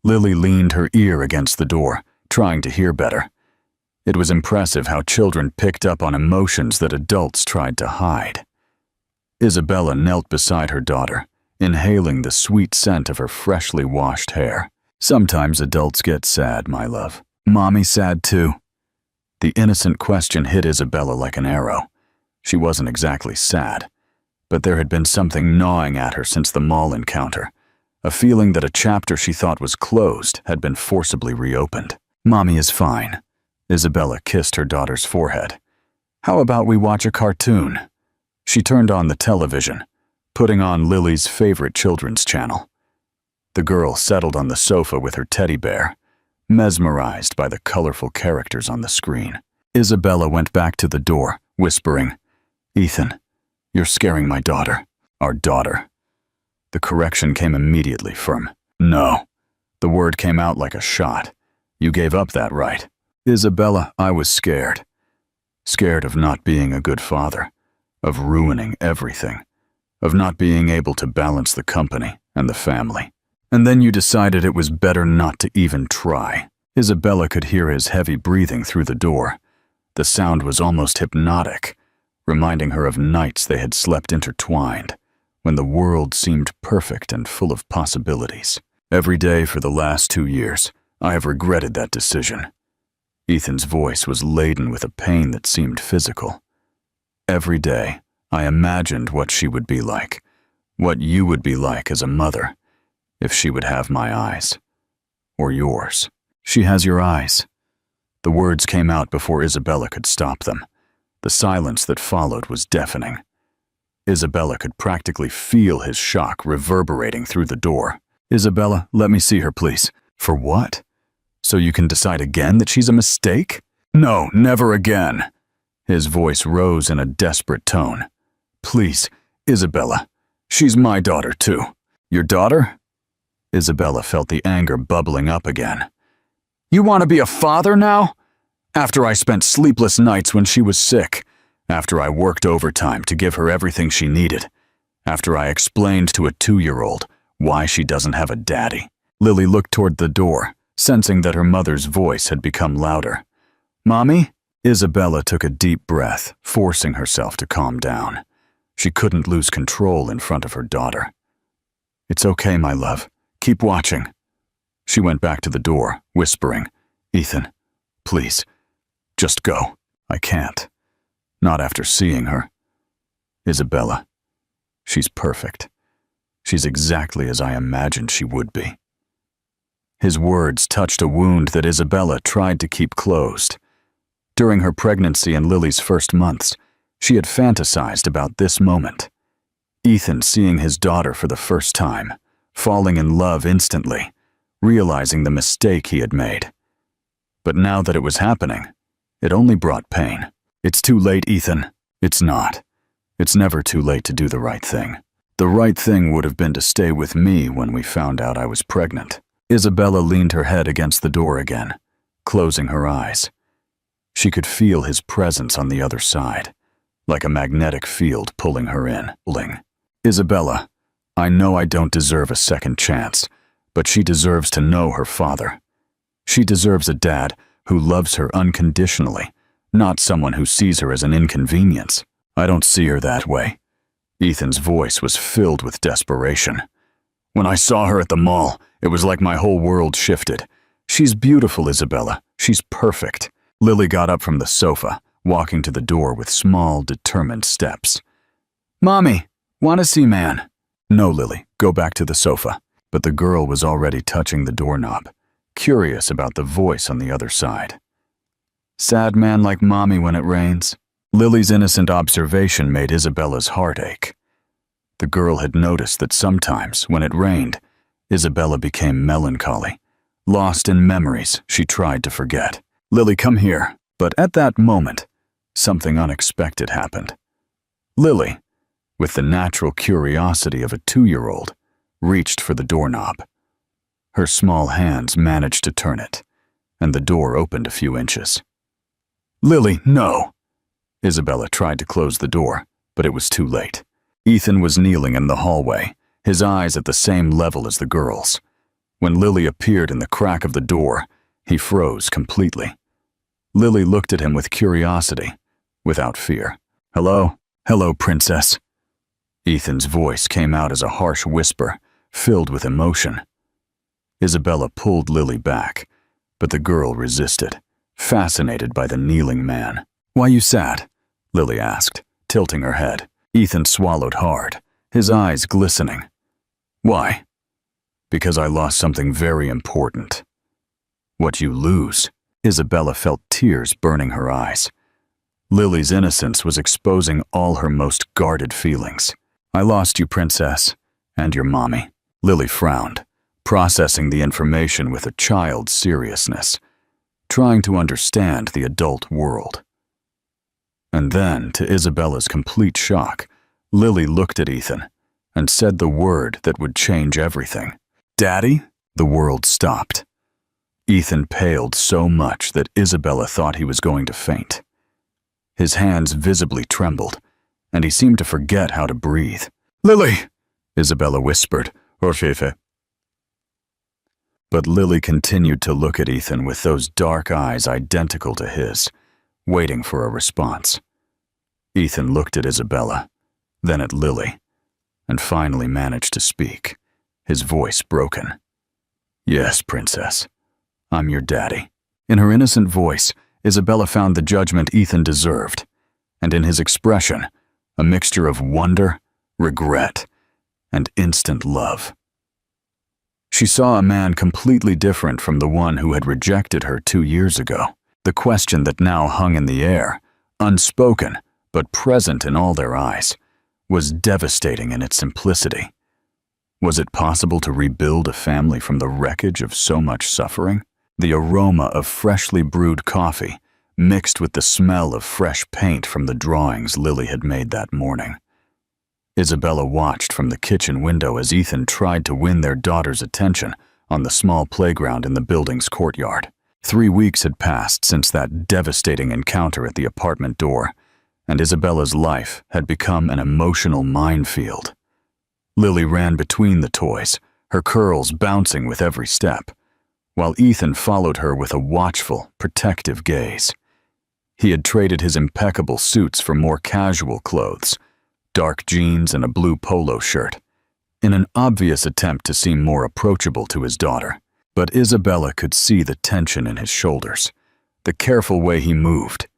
Lily leaned her ear against the door, trying to hear better. It was impressive how children picked up on emotions that adults tried to hide. Isabella knelt beside her daughter, inhaling the sweet scent of her freshly washed hair. "Sometimes adults get sad, my love. Mommy sad too?" The innocent question hit Isabella like an arrow. She wasn't exactly sad, but there had been something gnawing at her since the mall encounter, a feeling that a chapter she thought was closed had been forcibly reopened. "Mommy is fine." Isabella kissed her daughter's forehead. "How about we watch a cartoon?" She turned on the television, putting on Lily's favorite children's channel. The girl settled on the sofa with her teddy bear, mesmerized by the colorful characters on the screen. Isabella went back to the door, whispering, "Ethan, you're scaring my daughter." "Our daughter." The correction came immediately from, "No." The word came out like a shot. "You gave up that right." "Isabella, I was scared. Scared of not being a good father, of ruining everything, of not being able to balance the company and the family. And then you decided it was better not to even try." Isabella could hear his heavy breathing through the door. The sound was almost hypnotic, reminding her of nights they had slept intertwined, when the world seemed perfect and full of possibilities. "Every day for the last 2 years, I have regretted that decision." Ethan's voice was laden with a pain that seemed physical. "Every day, I imagined what she would be like, what you would be like as a mother, if she would have my eyes. Or yours." "She has your eyes." The words came out before Isabella could stop them. The silence that followed was deafening. Isabella could practically feel his shock reverberating through the door. "Isabella, let me see her, please." "For what? So you can decide again that she's a mistake?" "No, never again." His voice rose in a desperate tone. "Please, Isabella, she's my daughter too." "Your daughter?" Isabella felt the anger bubbling up again. "You want to be a father now? After I spent sleepless nights when she was sick, after I worked overtime to give her everything she needed, after I explained to a 2-year-old why she doesn't have a daddy." Lily looked toward the door, sensing that her mother's voice had become louder. "Mommy?" Isabella took a deep breath, forcing herself to calm down. She couldn't lose control in front of her daughter. "It's okay, my love. Keep watching." She went back to the door, whispering, "Ethan, please, just go." "I can't. Not after seeing her. Isabella, she's perfect. She's exactly as I imagined she would be." His words touched a wound that Isabella tried to keep closed. During her pregnancy and Lily's first months, she had fantasized about this moment. Ethan seeing his daughter for the first time, falling in love instantly, realizing the mistake he had made. But now that it was happening, it only brought pain. "It's too late, Ethan." "It's not. It's never too late to do the right thing. The right thing would have been to stay with me when we found out I was pregnant." Isabella leaned her head against the door again, closing her eyes. She could feel his presence on the other side, like a magnetic field pulling her in. "Isabella, I know I don't deserve a second chance, but she deserves to know her father. She deserves a dad who loves her unconditionally, not someone who sees her as an inconvenience." "I don't see her that way." Ethan's voice was filled with desperation. "When I saw her at the mall, it was like my whole world shifted. She's beautiful, Isabella. She's perfect." Lily got up from the sofa, walking to the door with small, determined steps. "Mommy, want to see man?" "No, Lily, go back to the sofa." But the girl was already touching the doorknob, curious about the voice on the other side. "Sad man like mommy when it rains?" Lily's innocent observation made Isabella's heart ache. The girl had noticed that sometimes, when it rained, Isabella became melancholy, lost in memories she tried to forget. "Lily, come here." But at that moment, something unexpected happened. Lily, with the natural curiosity of a 2-year-old, reached for the doorknob. Her small hands managed to turn it, and the door opened a few inches. "Lily, no!" Isabella tried to close the door, but it was too late. Ethan was kneeling in the hallway, his eyes at the same level as the girl's. When Lily appeared in the crack of the door, he froze completely. Lily looked at him with curiosity, without fear. "Hello? Hello, princess." Ethan's voice came out as a harsh whisper, filled with emotion. Isabella pulled Lily back, but the girl resisted, fascinated by the kneeling man. "Why you sad?" Lily asked, tilting her head. Ethan swallowed hard, his eyes glistening. "Why?" "Because I lost something very important." "What you lose?" Isabella felt tears burning her eyes. Lily's innocence was exposing all her most guarded feelings. "I lost you, princess, and your mommy." Lily frowned, processing the information with a child's seriousness, trying to understand the adult world. And then, to Isabella's complete shock, Lily looked at Ethan and said the word that would change everything. "Daddy?" The world stopped. Ethan paled so much that Isabella thought he was going to faint. His hands visibly trembled, and he seemed to forget how to breathe. "Lily!" Isabella whispered, "Orfefe." But Lily continued to look at Ethan with those dark eyes identical to his, waiting for a response. Ethan looked at Isabella, then at Lily, and finally managed to speak, his voice broken. "Yes, princess, I'm your daddy." In her innocent voice, Isabella found the judgment Ethan deserved, and in his expression, a mixture of wonder, regret, and instant love. She saw a man completely different from the one who had rejected her 2 years ago. The question that now hung in the air, unspoken but present in all their eyes, was devastating in its simplicity. Was it possible to rebuild a family from the wreckage of so much suffering? The aroma of freshly brewed coffee mixed with the smell of fresh paint from the drawings Lily had made that morning. Isabella watched from the kitchen window as Ethan tried to win their daughter's attention on the small playground in the building's courtyard. 3 weeks had passed since that devastating encounter at the apartment door, and Isabella's life had become an emotional minefield. Lily ran between the toys, her curls bouncing with every step, while Ethan followed her with a watchful, protective gaze. He had traded his impeccable suits for more casual clothes, dark jeans and a blue polo shirt, in an obvious attempt to seem more approachable to his daughter. But Isabella could see the tension in his shoulders, the careful way he moved,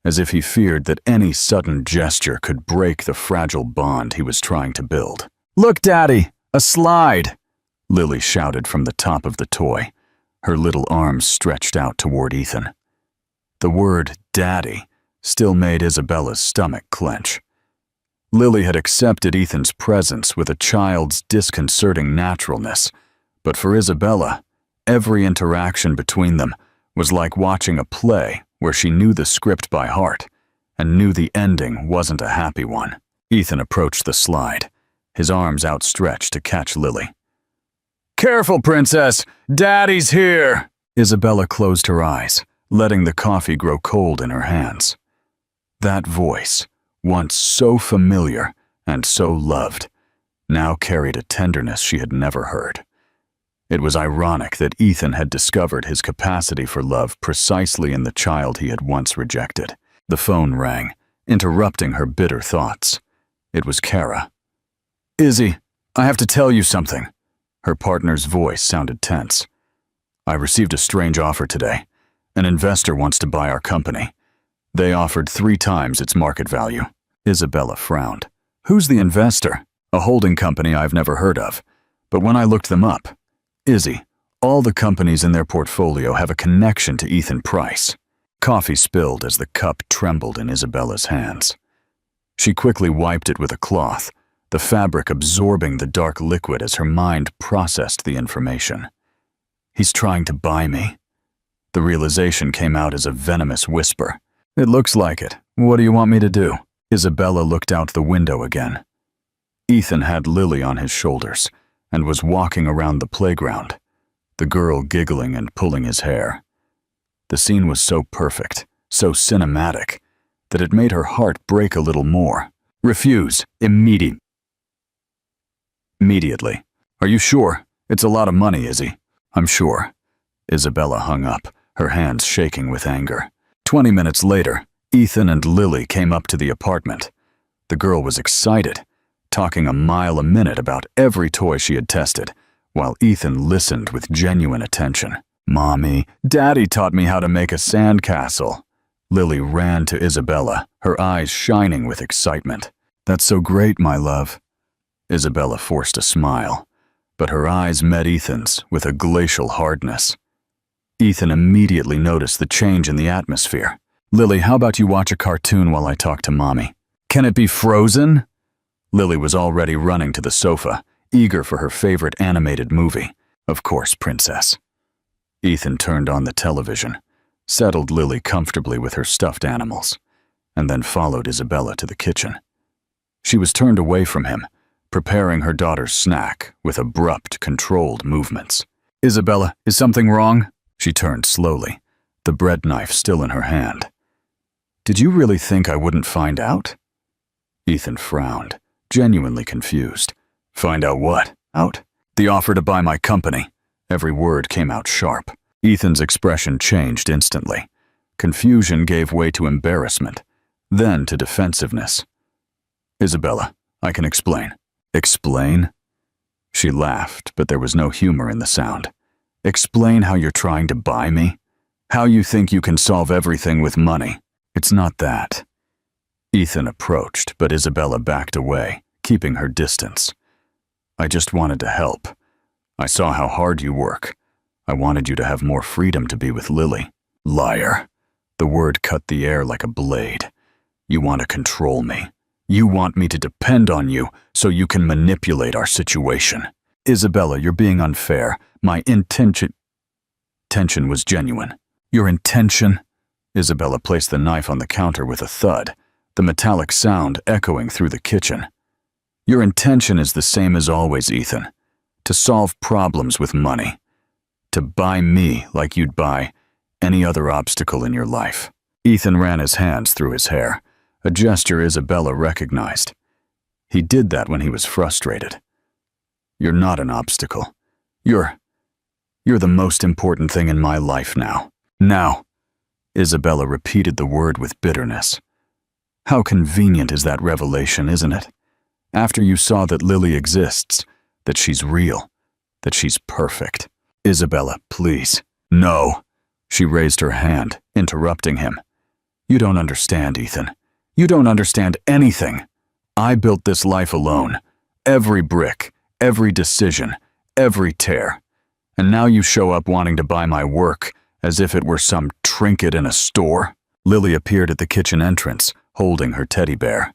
as if he feared that any sudden gesture could break the fragile bond he was trying to build. "Look, Daddy, a slide!" Lily shouted from the top of the toy, her little arms stretched out toward Ethan. The word "daddy" still made Isabella's stomach clench. Lily had accepted Ethan's presence with a child's disconcerting naturalness, but for Isabella, every interaction between them was like watching a play where she knew the script by heart and knew the ending wasn't a happy one. Ethan approached the slide, his arms outstretched to catch Lily. "Careful, princess! Daddy's here!" Isabella closed her eyes, letting the coffee grow cold in her hands. That voice, once so familiar and so loved, now carried a tenderness she had never heard. It was ironic that Ethan had discovered his capacity for love precisely in the child he had once rejected. The phone rang, interrupting her bitter thoughts. It was Kara. "Izzy, I have to tell you something." Her partner's voice sounded tense. "I received a strange offer today. An investor wants to buy our company. They offered 3 times its market value." Isabella frowned. "Who's the investor?" "A holding company I've never heard of. But when I looked them up, Izzy, all the companies in their portfolio have a connection to Ethan Price." Coffee spilled as the cup trembled in Isabella's hands. She quickly wiped it with a cloth, the fabric absorbing the dark liquid as her mind processed the information. "He's trying to buy me." The realization came out as a venomous whisper. "It looks like it. What do you want me to do?" Isabella looked out the window again. Ethan had Lily on his shoulders and was walking around the playground, the girl giggling and pulling his hair. The scene was so perfect, so cinematic, that it made her heart break a little more. Refuse, immediately. Are you sure? It's a lot of money, Izzy. I'm sure. Isabella hung up, her hands shaking with anger. 20 minutes later, Ethan and Lily came up to the apartment. The girl was excited, talking a mile a minute about every toy she had tested, while Ethan listened with genuine attention. Mommy, Daddy taught me how to make a sandcastle. Lily ran to Isabella, her eyes shining with excitement. That's so great, my love. Isabella forced a smile, but her eyes met Ethan's with a glacial hardness. Ethan immediately noticed the change in the atmosphere. Lily, how about you watch a cartoon while I talk to Mommy? Can it be Frozen? Lily was already running to the sofa, eager for her favorite animated movie. Of course, Princess. Ethan turned on the television, settled Lily comfortably with her stuffed animals, and then followed Isabella to the kitchen. She was turned away from him, preparing her daughter's snack with abrupt, controlled movements. Isabella, is something wrong? She turned slowly, the bread knife still in her hand. Did you really think I wouldn't find out? Ethan frowned, genuinely confused. Find out what? Out? The offer to buy my company. Every word came out sharp. Ethan's expression changed instantly. Confusion gave way to embarrassment, then to defensiveness. Isabella, I can explain. Explain? She laughed, but there was no humor in the sound. Explain how you're trying to buy me? How you think you can solve everything with money? It's not that. Ethan approached, but Isabella backed away, keeping her distance. I just wanted to help. I saw how hard you work. I wanted you to have more freedom to be with Lily. Liar. The word cut the air like a blade. You want to control me. You want me to depend on you so you can manipulate our situation. Isabella, you're being unfair. My intention was genuine. Your intention? Isabella placed the knife on the counter with a thud, the metallic sound echoing through the kitchen. Your intention is the same as always, Ethan. To solve problems with money. To buy me like you'd buy any other obstacle in your life. Ethan ran his hands through his hair, a gesture Isabella recognized. He did that when he was frustrated. You're not an obstacle. You're the most important thing in my life now. Now. Isabella repeated the word with bitterness. How convenient is that revelation, isn't it? After you saw that Lily exists, that she's real, that she's perfect. Isabella, please. No. She raised her hand, interrupting him. You don't understand, Ethan. You don't understand anything. I built this life alone. Every brick, every decision, every tear. And now you show up wanting to buy my work as if it were some trinket in a store. Lily appeared at the kitchen entrance, holding her teddy bear.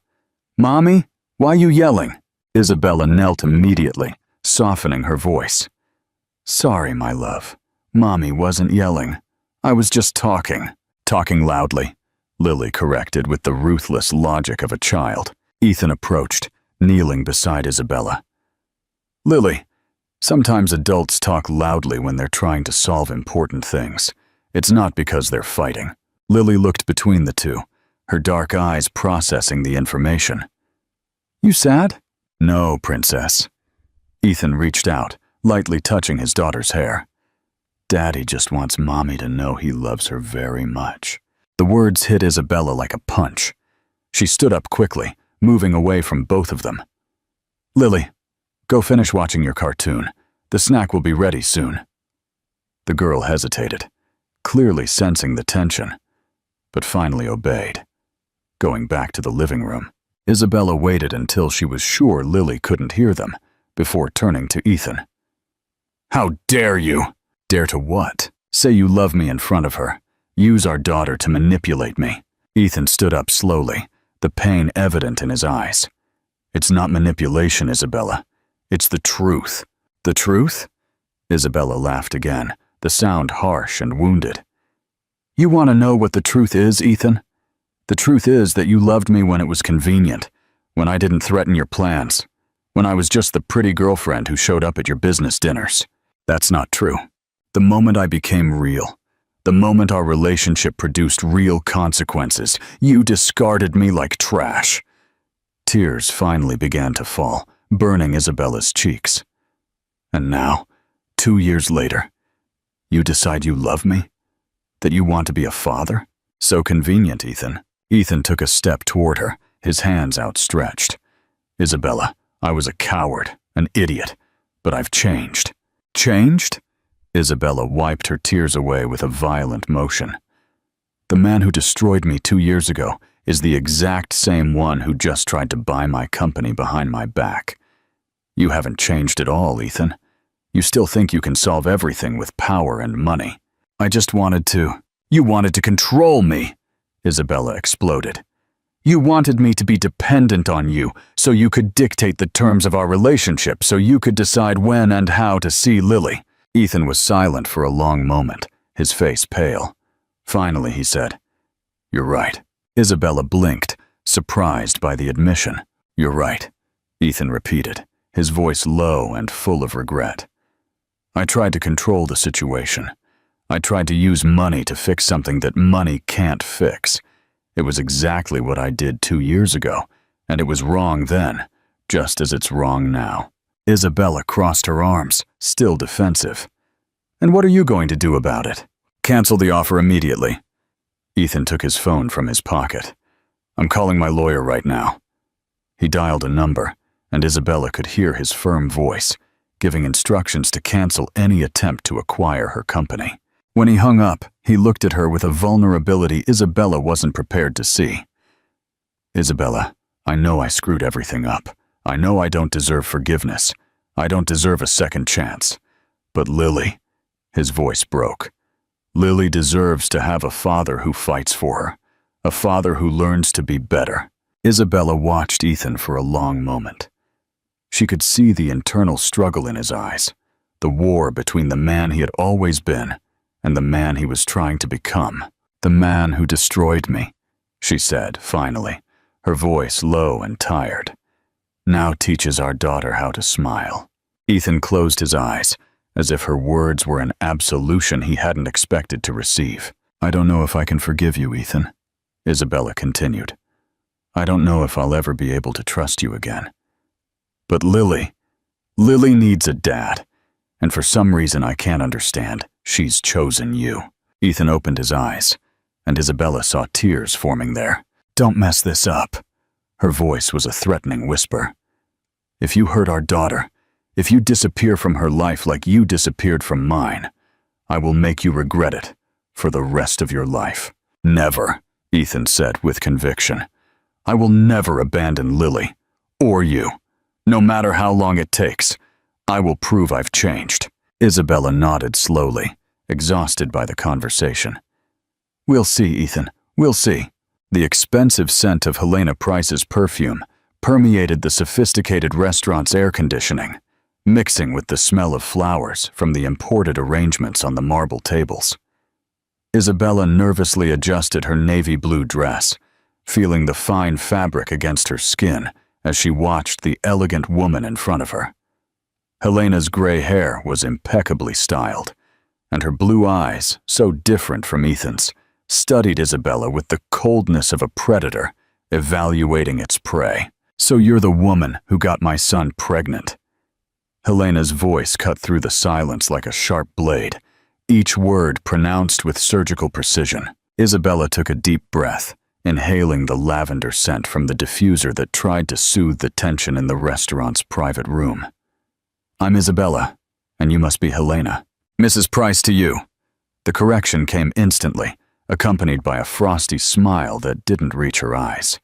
Mommy, why you yelling? Isabella knelt immediately, softening her voice. Sorry, my love. Mommy wasn't yelling. I was just talking. Talking loudly, Lily corrected with the ruthless logic of a child. Ethan approached, kneeling beside Isabella. Lily, sometimes adults talk loudly when they're trying to solve important things. It's not because they're fighting. Lily looked between the two, her dark eyes processing the information. You sad? No, Princess. Ethan reached out, lightly touching his daughter's hair. Daddy just wants Mommy to know he loves her very much. The words hit Isabella like a punch. She stood up quickly, moving away from both of them. Lily, go finish watching your cartoon. The snack will be ready soon. The girl hesitated, clearly sensing the tension, but finally obeyed. Going back to the living room, Isabella waited until she was sure Lily couldn't hear them, before turning to Ethan. How dare you? Dare to what? Say you love me in front of her. Use our daughter to manipulate me. Ethan stood up slowly, the pain evident in his eyes. It's not manipulation, Isabella. It's the truth. The truth? Isabella laughed again, the sound harsh and wounded. You want to know what the truth is, Ethan? The truth is that you loved me when it was convenient, when I didn't threaten your plans, when I was just the pretty girlfriend who showed up at your business dinners. That's not true. The moment I became real, the moment our relationship produced real consequences, you discarded me like trash. Tears finally began to fall, burning Isabella's cheeks. And now, 2 years later, you decide you love me? That you want to be a father? So convenient, Ethan. Ethan took a step toward her, his hands outstretched. Isabella, I was a coward, an idiot, but I've changed. Changed? Isabella wiped her tears away with a violent motion. The man who destroyed me 2 years ago is the exact same one who just tried to buy my company behind my back. You haven't changed at all, Ethan. You still think you can solve everything with power and money. I just wanted to. You wanted to control me, Isabella exploded. You wanted me to be dependent on you, so you could dictate the terms of our relationship, so you could decide when and how to see Lily. Ethan was silent for a long moment, his face pale. Finally, he said, You're right. Isabella blinked, surprised by the admission. You're right, Ethan repeated, his voice low and full of regret. I tried to control the situation. I tried to use money to fix something that money can't fix. It was exactly what I did 2 years ago, and it was wrong then, just as it's wrong now. Isabella crossed her arms, still defensive. And what are you going to do about it? Cancel the offer immediately. Ethan took his phone from his pocket. I'm calling my lawyer right now. He dialed a number, and Isabella could hear his firm voice, giving instructions to cancel any attempt to acquire her company. When he hung up, he looked at her with a vulnerability Isabella wasn't prepared to see. Isabella, I know I screwed everything up. I know I don't deserve forgiveness. I don't deserve a second chance. But Lily, his voice broke. Lily deserves to have a father who fights for her, a father who learns to be better. Isabella watched Ethan for a long moment. She could see the internal struggle in his eyes, the war between the man he had always been and the man he was trying to become. The man who destroyed me, she said, finally, her voice low and tired. Now teaches our daughter how to smile. Ethan closed his eyes, as if her words were an absolution he hadn't expected to receive. I don't know if I can forgive you, Ethan, Isabella continued. I don't know if I'll ever be able to trust you again. But Lily needs a dad, and for some reason I can't understand, she's chosen you. Ethan opened his eyes, and Isabella saw tears forming there. Don't mess this up. Her voice was a threatening whisper. If you hurt our daughter, if you disappear from her life like you disappeared from mine, I will make you regret it for the rest of your life. Never, Ethan said with conviction. I will never abandon Lily, or you. No matter how long it takes, I will prove I've changed. Isabella nodded slowly, exhausted by the conversation. We'll see, Ethan, we'll see. The expensive scent of Helena Price's perfume permeated the sophisticated restaurant's air conditioning, mixing with the smell of flowers from the imported arrangements on the marble tables. Isabella nervously adjusted her navy blue dress, feeling the fine fabric against her skin as she watched the elegant woman in front of her. Helena's gray hair was impeccably styled, and her blue eyes, so different from Ethan's, studied Isabella with the coldness of a predator evaluating its prey. So you're the woman who got my son pregnant. Helena's voice cut through the silence like a sharp blade, each word pronounced with surgical precision. Isabella took a deep breath, inhaling the lavender scent from the diffuser that tried to soothe the tension in the restaurant's private room. I'm Isabella, and you must be Helena. Mrs. Price to you. The correction came instantly, accompanied by a frosty smile that didn't reach her eyes.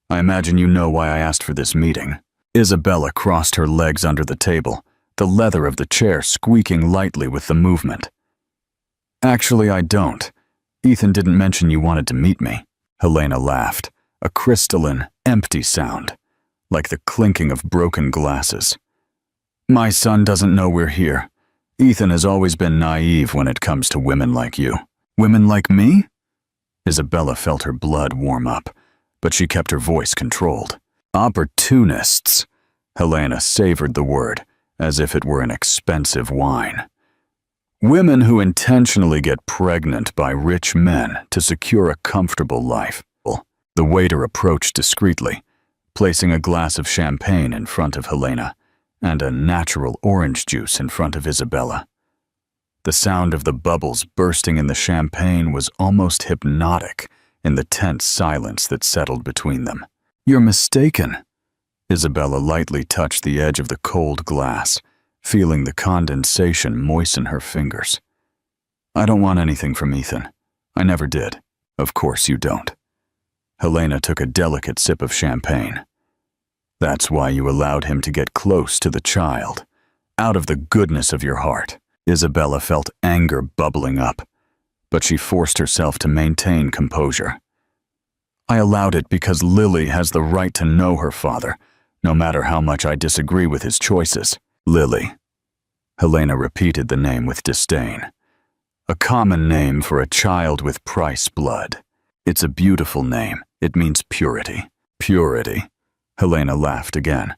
I imagine you know why I asked for this meeting. Isabella crossed her legs under the table, the leather of the chair squeaking lightly with the movement. Actually, I don't. Ethan didn't mention you wanted to meet me. Helena laughed, a crystalline, empty sound, like the clinking of broken glasses. My son doesn't know we're here. Ethan has always been naive when it comes to women like you. Women like me? Isabella felt her blood warm up, but she kept her voice controlled. Opportunists. Helena savored the word, as if it were an expensive wine. Women who intentionally get pregnant by rich men to secure a comfortable life. The waiter approached discreetly, placing a glass of champagne in front of Helena and a natural orange juice in front of Isabella. The sound of the bubbles bursting in the champagne was almost hypnotic in the tense silence that settled between them. "You're mistaken." Isabella lightly touched the edge of the cold glass, feeling the condensation moisten her fingers. "I don't want anything from Ethan. I never did." "Of course you don't." Helena took a delicate sip of champagne. "That's why you allowed him to get close to the child, out of the goodness of your heart." Isabella felt anger bubbling up, but she forced herself to maintain composure. "I allowed it because Lily has the right to know her father, no matter how much I disagree with his choices." "Lily." Helena repeated the name with disdain. "A common name for a child with Price blood. It's a beautiful name. It means purity." "Purity?" Helena laughed again.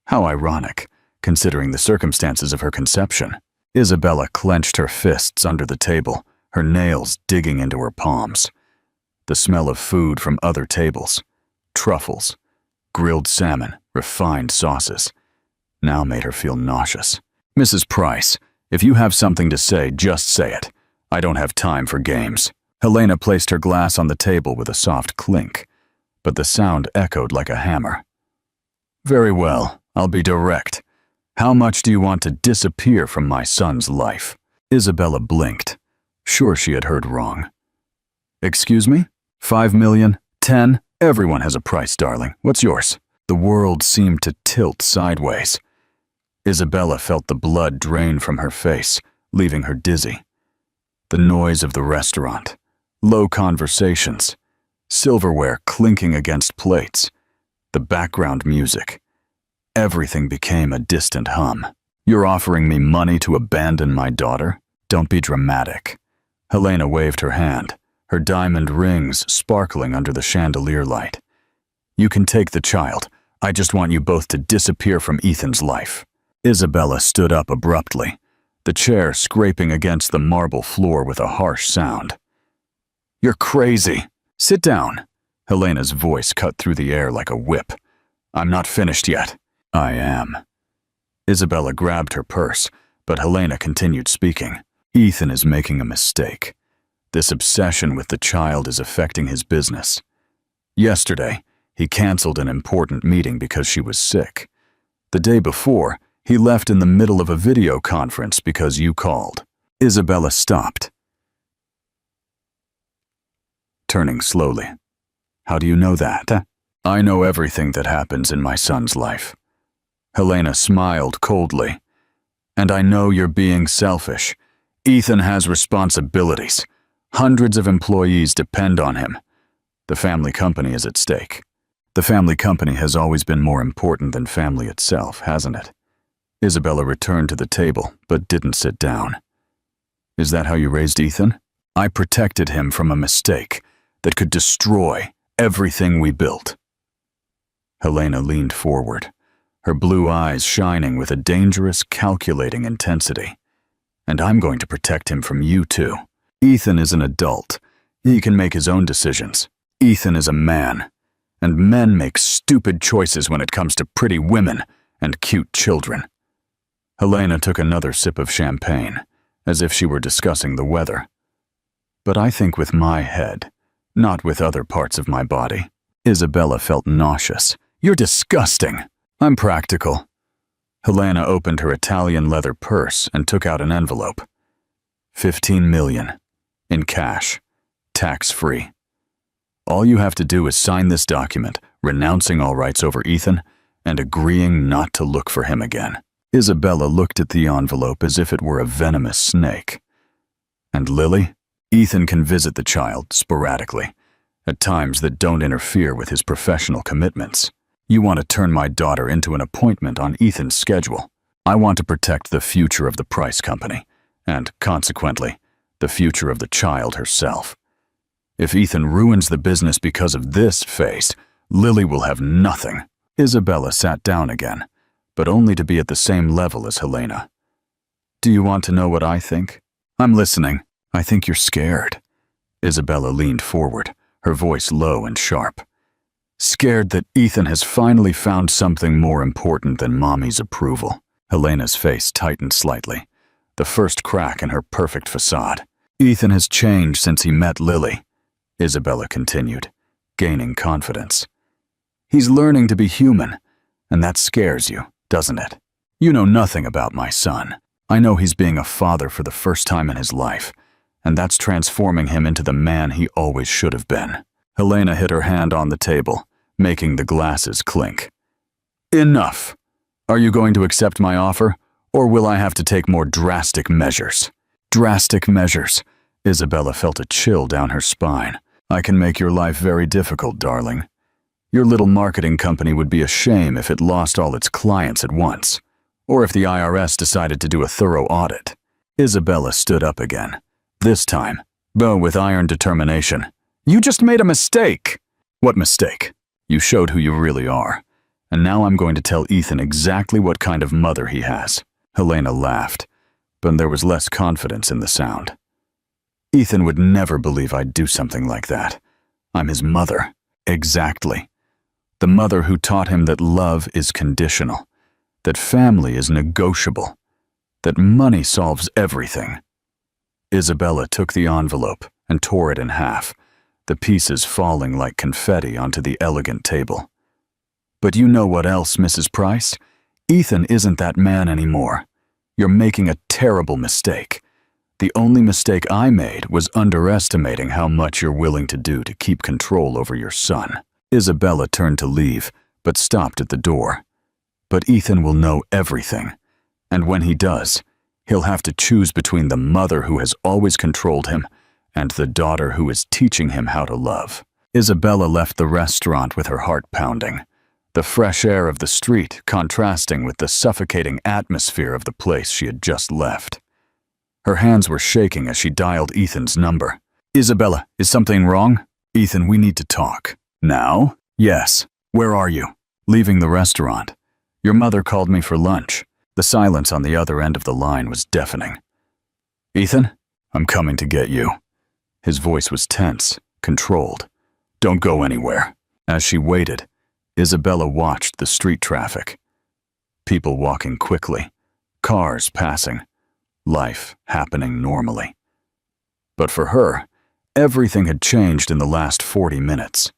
How ironic, considering the circumstances of her conception. Isabella clenched her fists under the table, her nails digging into her palms. The smell of food from other tables, truffles, grilled salmon, refined sauces, now made her feel nauseous. "Mrs. Price, if you have something to say, just say it. I don't have time for games." Helena placed her glass on the table with a soft clink, but the sound echoed like a hammer. "Very well, I'll be direct. How much do you want to disappear from my son's life?" Isabella blinked, sure she had heard wrong. "Excuse me? 5 million? 10? Everyone has a price, darling. What's yours?" The world seemed to tilt sideways. Isabella felt the blood drain from her face, leaving her dizzy. The noise of the restaurant, low conversations, silverware clinking against plates, the background music. Everything became a distant hum. "You're offering me money to abandon my daughter? Don't be dramatic." Helena waved her hand, her diamond rings sparkling under the chandelier light. "You can take the child. I just want you both to disappear from Ethan's life." Isabella stood up abruptly, the chair scraping against the marble floor with a harsh sound. "You're crazy. Sit down." Helena's voice cut through the air like a whip. "I'm not finished yet." "I am." Isabella grabbed her purse, but Helena continued speaking. "Ethan is making a mistake. This obsession with the child is affecting his business. Yesterday, he canceled an important meeting because she was sick. The day before, he left in the middle of a video conference because you called." Isabella stopped, turning slowly. "How do you know that?" "I know everything that happens in my son's life." Helena smiled coldly. "And I know you're being selfish. Ethan has responsibilities. Hundreds of employees depend on him. The family company is at stake." "The family company has always been more important than family itself, hasn't it?" Isabella returned to the table, but didn't sit down. "Is that how you raised Ethan?" "I protected him from a mistake that could destroy everything we built." Helena leaned forward, her blue eyes shining with a dangerous, calculating intensity. "And I'm going to protect him from you too. Ethan is an adult. He can make his own decisions. Ethan is a man, and men make stupid choices when it comes to pretty women and cute children." Helena took another sip of champagne, as if she were discussing the weather. "But I think with my head, not with other parts of my body." Isabella felt nauseous. "You're disgusting." "I'm practical." Helena opened her Italian leather purse and took out an envelope. 15 million, in cash, tax-free. "All you have to do is sign this document, renouncing all rights over Ethan and agreeing not to look for him again." Isabella looked at the envelope as if it were a venomous snake. "And Lily? Ethan can visit the child sporadically, at times that don't interfere with his professional commitments. You want to turn my daughter into an appointment on Ethan's schedule. I want to protect the future of the Price Company, and, consequently, the future of the child herself. If Ethan ruins the business because of this face, Lily will have nothing." Isabella sat down again, but only to be at the same level as Helena. "Do you want to know what I think?" I'm listening. I think you're scared. Isabella leaned forward, her voice low and sharp. Scared that Ethan has finally found something more important than Mommy's approval. Helena's face tightened slightly, the first crack in her perfect facade. Ethan has changed since he met Lily, Isabella continued, gaining confidence. He's learning to be human, and that scares you, doesn't it? You know nothing about my son. I know he's being a father for the first time in his life, and that's transforming him into the man he always should have been. Helena hit her hand on the table, making the glasses clink. Enough! Are you going to accept my offer, or will I have to take more drastic measures? Drastic measures. Isabella felt a chill down her spine. I can make your life very difficult, darling. Your little marketing company would be a shame if it lost all its clients at once, or if the IRS decided to do a thorough audit. Isabella stood up again, this time, though with iron determination. You just made a mistake! What mistake? You showed who you really are, and now I'm going to tell Ethan exactly what kind of mother he has. Helena laughed, but there was less confidence in the sound. Ethan would never believe I'd do something like that. I'm his mother. Exactly. The mother who taught him that love is conditional, that family is negotiable, that money solves everything. Isabella took the envelope and tore it in half, the pieces falling like confetti onto the elegant table. But you know what else, Mrs. Price? Ethan isn't that man anymore. You're making a terrible mistake. The only mistake I made was underestimating how much you're willing to do to keep control over your son. Isabella turned to leave, but stopped at the door. But Ethan will know everything, and when he does, he'll have to choose between the mother who has always controlled him and the daughter who is teaching him how to love. Isabella left the restaurant with her heart pounding, the fresh air of the street contrasting with the suffocating atmosphere of the place she had just left. Her hands were shaking as she dialed Ethan's number. Isabella, is something wrong? Ethan, we need to talk. Now? Yes. Where are you? Leaving the restaurant. Your mother called me for lunch. The silence on the other end of the line was deafening. Ethan, I'm coming to get you. His voice was tense, controlled. Don't go anywhere. As she waited, Isabella watched the street traffic. People walking quickly, cars passing, life happening normally. But for her, everything had changed in the last 40 minutes.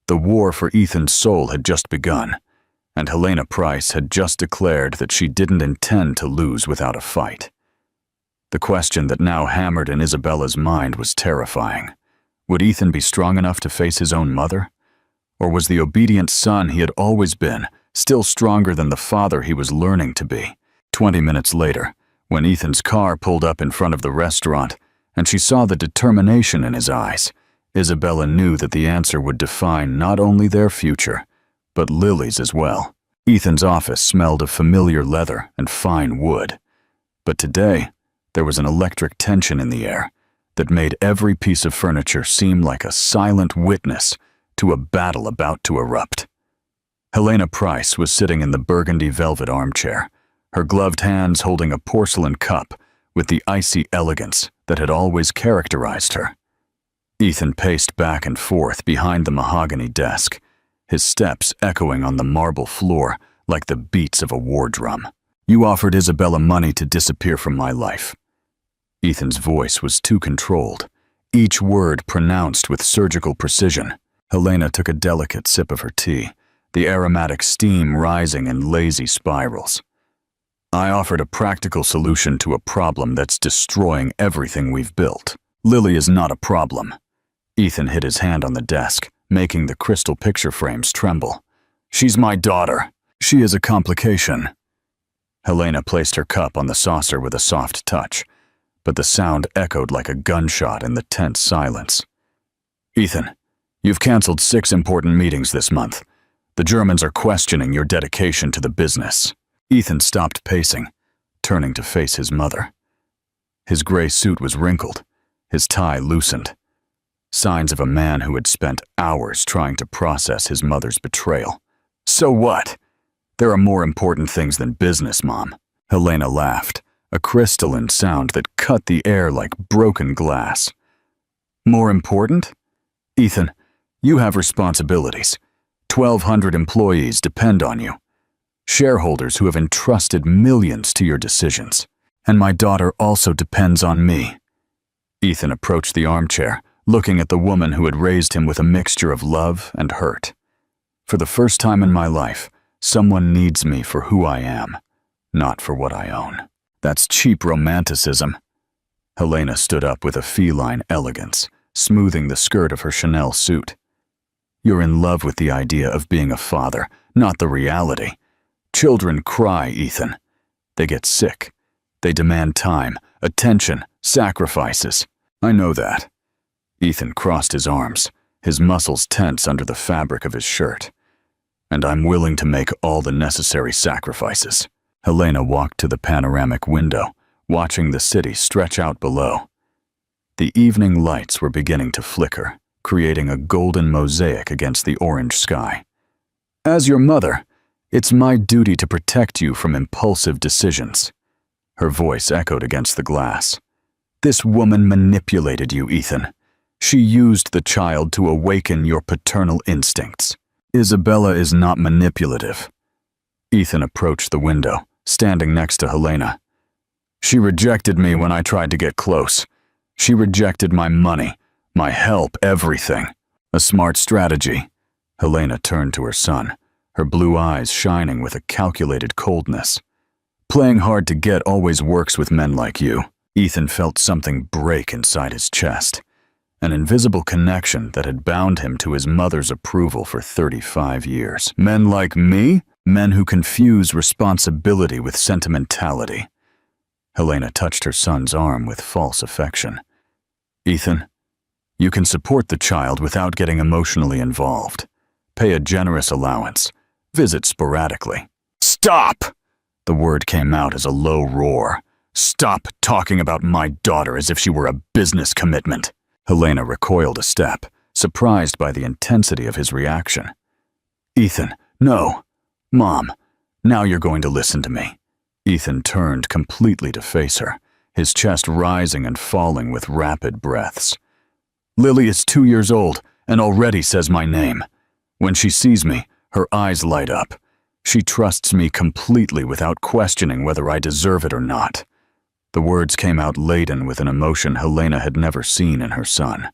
The war for Ethan's soul had just begun, and Helena Price had just declared that she didn't intend to lose without a fight. The question that now hammered in Isabella's mind was terrifying. Would Ethan be strong enough to face his own mother? Or was the obedient son he had always been still stronger than the father he was learning to be? 20 minutes later, when Ethan's car pulled up in front of the restaurant, and she saw the determination in his eyes, Isabella knew that the answer would define not only their future, but Lily's as well. Ethan's office smelled of familiar leather and fine wood. But today, there was an electric tension in the air that made every piece of furniture seem like a silent witness to a battle about to erupt. Helena Price was sitting in the burgundy velvet armchair, her gloved hands holding a porcelain cup with the icy elegance that had always characterized her. Ethan paced back and forth behind the mahogany desk, his steps echoing on the marble floor like the beats of a war drum. You offered Isabella money to disappear from my life. Ethan's voice was too controlled, each word pronounced with surgical precision. Helena took a delicate sip of her tea, the aromatic steam rising in lazy spirals. I offered a practical solution to a problem that's destroying everything we've built. Lily is not a problem. Ethan hit his hand on the desk, making the crystal picture frames tremble. She's my daughter. She is a complication. Helena placed her cup on the saucer with a soft touch, but the sound echoed like a gunshot in the tense silence. Ethan, you've canceled 6 important meetings this month. The Germans are questioning your dedication to the business. Ethan stopped pacing, turning to face his mother. His gray suit was wrinkled, his tie loosened. Signs of a man who had spent hours trying to process his mother's betrayal. So what? There are more important things than business, Mom. Helena laughed, a crystalline sound that cut the air like broken glass. More important? Ethan, you have responsibilities. 1,200 employees depend on you. Shareholders who have entrusted millions to your decisions. And my daughter also depends on me. Ethan approached the armchair, looking at the woman who had raised him with a mixture of love and hurt. For the first time in my life, someone needs me for who I am, not for what I own. That's cheap romanticism. Helena stood up with a feline elegance, smoothing the skirt of her Chanel suit. You're in love with the idea of being a father, not the reality. Children cry, Ethan. They get sick. They demand time, attention, sacrifices. I know that. Ethan crossed his arms, his muscles tense under the fabric of his shirt. And I'm willing to make all the necessary sacrifices. Helena walked to the panoramic window, watching the city stretch out below. The evening lights were beginning to flicker, creating a golden mosaic against the orange sky. As your mother, it's my duty to protect you from impulsive decisions. Her voice echoed against the glass. This woman manipulated you, Ethan. She used the child to awaken your paternal instincts. Isabella is not manipulative. Ethan approached the window, standing next to Helena. She rejected me when I tried to get close. She rejected my money, my help, everything. A smart strategy. Helena turned to her son, her blue eyes shining with a calculated coldness. Playing hard to get always works with men like you. Ethan felt something break inside his chest. An invisible connection that had bound him to his mother's approval for 35 years. Men like me? Men who confuse responsibility with sentimentality. Helena touched her son's arm with false affection. Ethan, you can support the child without getting emotionally involved. Pay a generous allowance. Visit sporadically. Stop! The word came out as a low roar. Stop talking about my daughter as if she were a business commitment. Helena recoiled a step, surprised by the intensity of his reaction. Ethan, no. Mom, now you're going to listen to me. Ethan turned completely to face her, his chest rising and falling with rapid breaths. Lily is 2 years old and already says my name. When she sees me, her eyes light up. She trusts me completely without questioning whether I deserve it or not. The words came out laden with an emotion Helena had never seen in her son.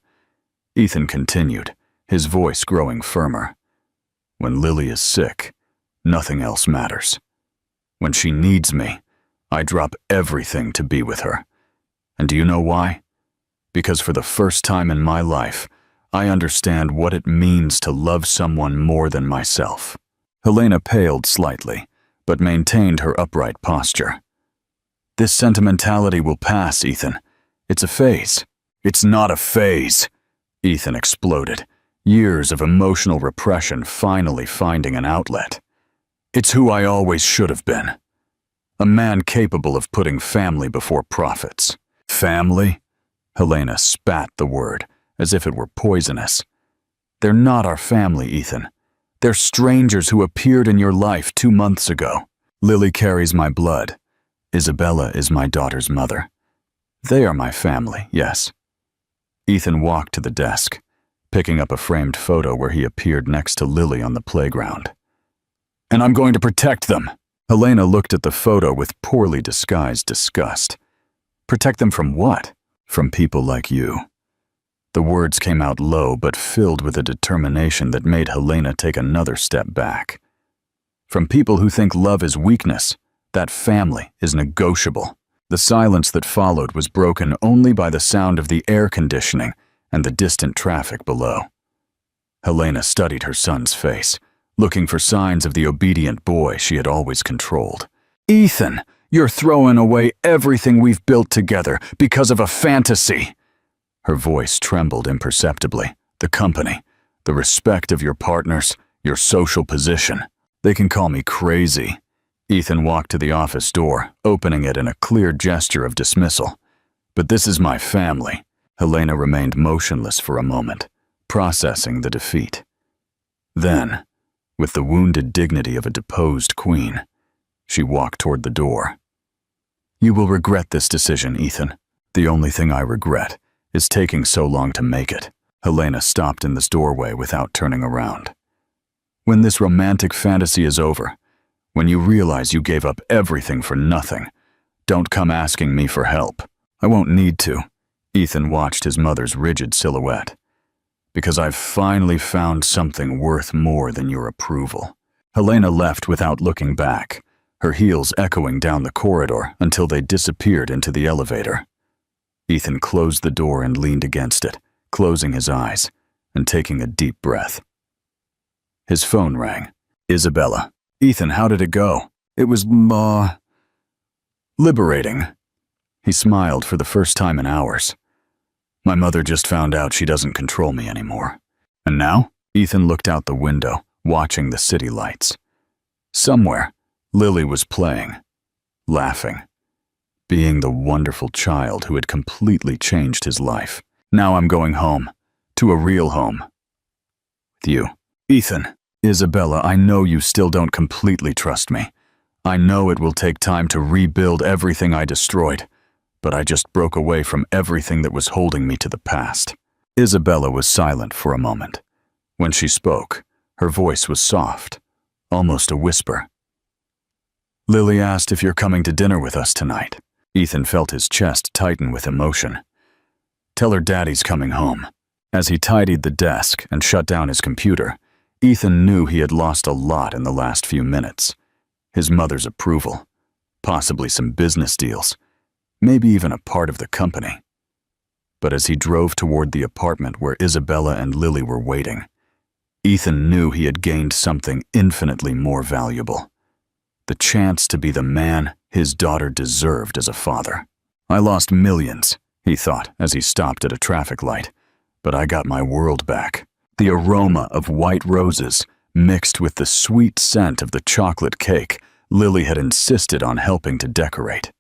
Ethan continued, his voice growing firmer. When Lily is sick, nothing else matters. When she needs me, I drop everything to be with her. And do you know why? Because for the first time in my life, I understand what it means to love someone more than myself. Helena paled slightly, but maintained her upright posture. This sentimentality will pass, Ethan. It's a phase. It's not a phase, Ethan exploded, years of emotional repression finally finding an outlet. It's who I always should have been. A man capable of putting family before profits. Family? Helena spat the word, as if it were poisonous. They're not our family, Ethan. They're strangers who appeared in your life 2 months ago. Lily carries my blood. Isabella is my daughter's mother. They are my family, yes. Ethan walked to the desk, picking up a framed photo where he appeared next to Lily on the playground. And I'm going to protect them. Helena looked at the photo with poorly disguised disgust. Protect them from what? From people like you. The words came out low but filled with a determination that made Helena take another step back. From people who think love is weakness, that family is negotiable. The silence that followed was broken only by the sound of the air conditioning and the distant traffic below. Helena studied her son's face, looking for signs of the obedient boy she had always controlled. Ethan, you're throwing away everything we've built together because of a fantasy. Her voice trembled imperceptibly. The company, the respect of your partners, your social position. They can call me crazy. Ethan walked to the office door, opening it in a clear gesture of dismissal. But this is my family. Helena remained motionless for a moment, processing the defeat. Then, with the wounded dignity of a deposed queen, she walked toward the door. You will regret this decision, Ethan. The only thing I regret is taking so long to make it. Helena stopped in this doorway without turning around. When this romantic fantasy is over, when you realize you gave up everything for nothing, don't come asking me for help. I won't need to. Ethan watched his mother's rigid silhouette. Because I've finally found something worth more than your approval. Helena left without looking back, her heels echoing down the corridor until they disappeared into the elevator. Ethan closed the door and leaned against it, closing his eyes and taking a deep breath. His phone rang. Isabella. Ethan, how did it go? It was liberating. He smiled for the first time in hours. My mother just found out she doesn't control me anymore. And now? Ethan looked out the window, watching the city lights. Somewhere, Lily was playing, laughing, being the wonderful child who had completely changed his life. Now I'm going home, to a real home. With you. Ethan. Isabella, I know you still don't completely trust me. I know it will take time to rebuild everything I destroyed, but I just broke away from everything that was holding me to the past. Isabella was silent for a moment. When she spoke, her voice was soft, almost a whisper. Lily asked if you're coming to dinner with us tonight. Ethan felt his chest tighten with emotion. Tell her Daddy's coming home. As he tidied the desk and shut down his computer, Ethan knew he had lost a lot in the last few minutes. His mother's approval, possibly some business deals, maybe even a part of the company. But as he drove toward the apartment where Isabella and Lily were waiting, Ethan knew he had gained something infinitely more valuable. The chance to be the man his daughter deserved as a father. I lost millions, he thought as he stopped at a traffic light, but I got my world back. The aroma of white roses mixed with the sweet scent of the chocolate cake Lily had insisted on helping to decorate.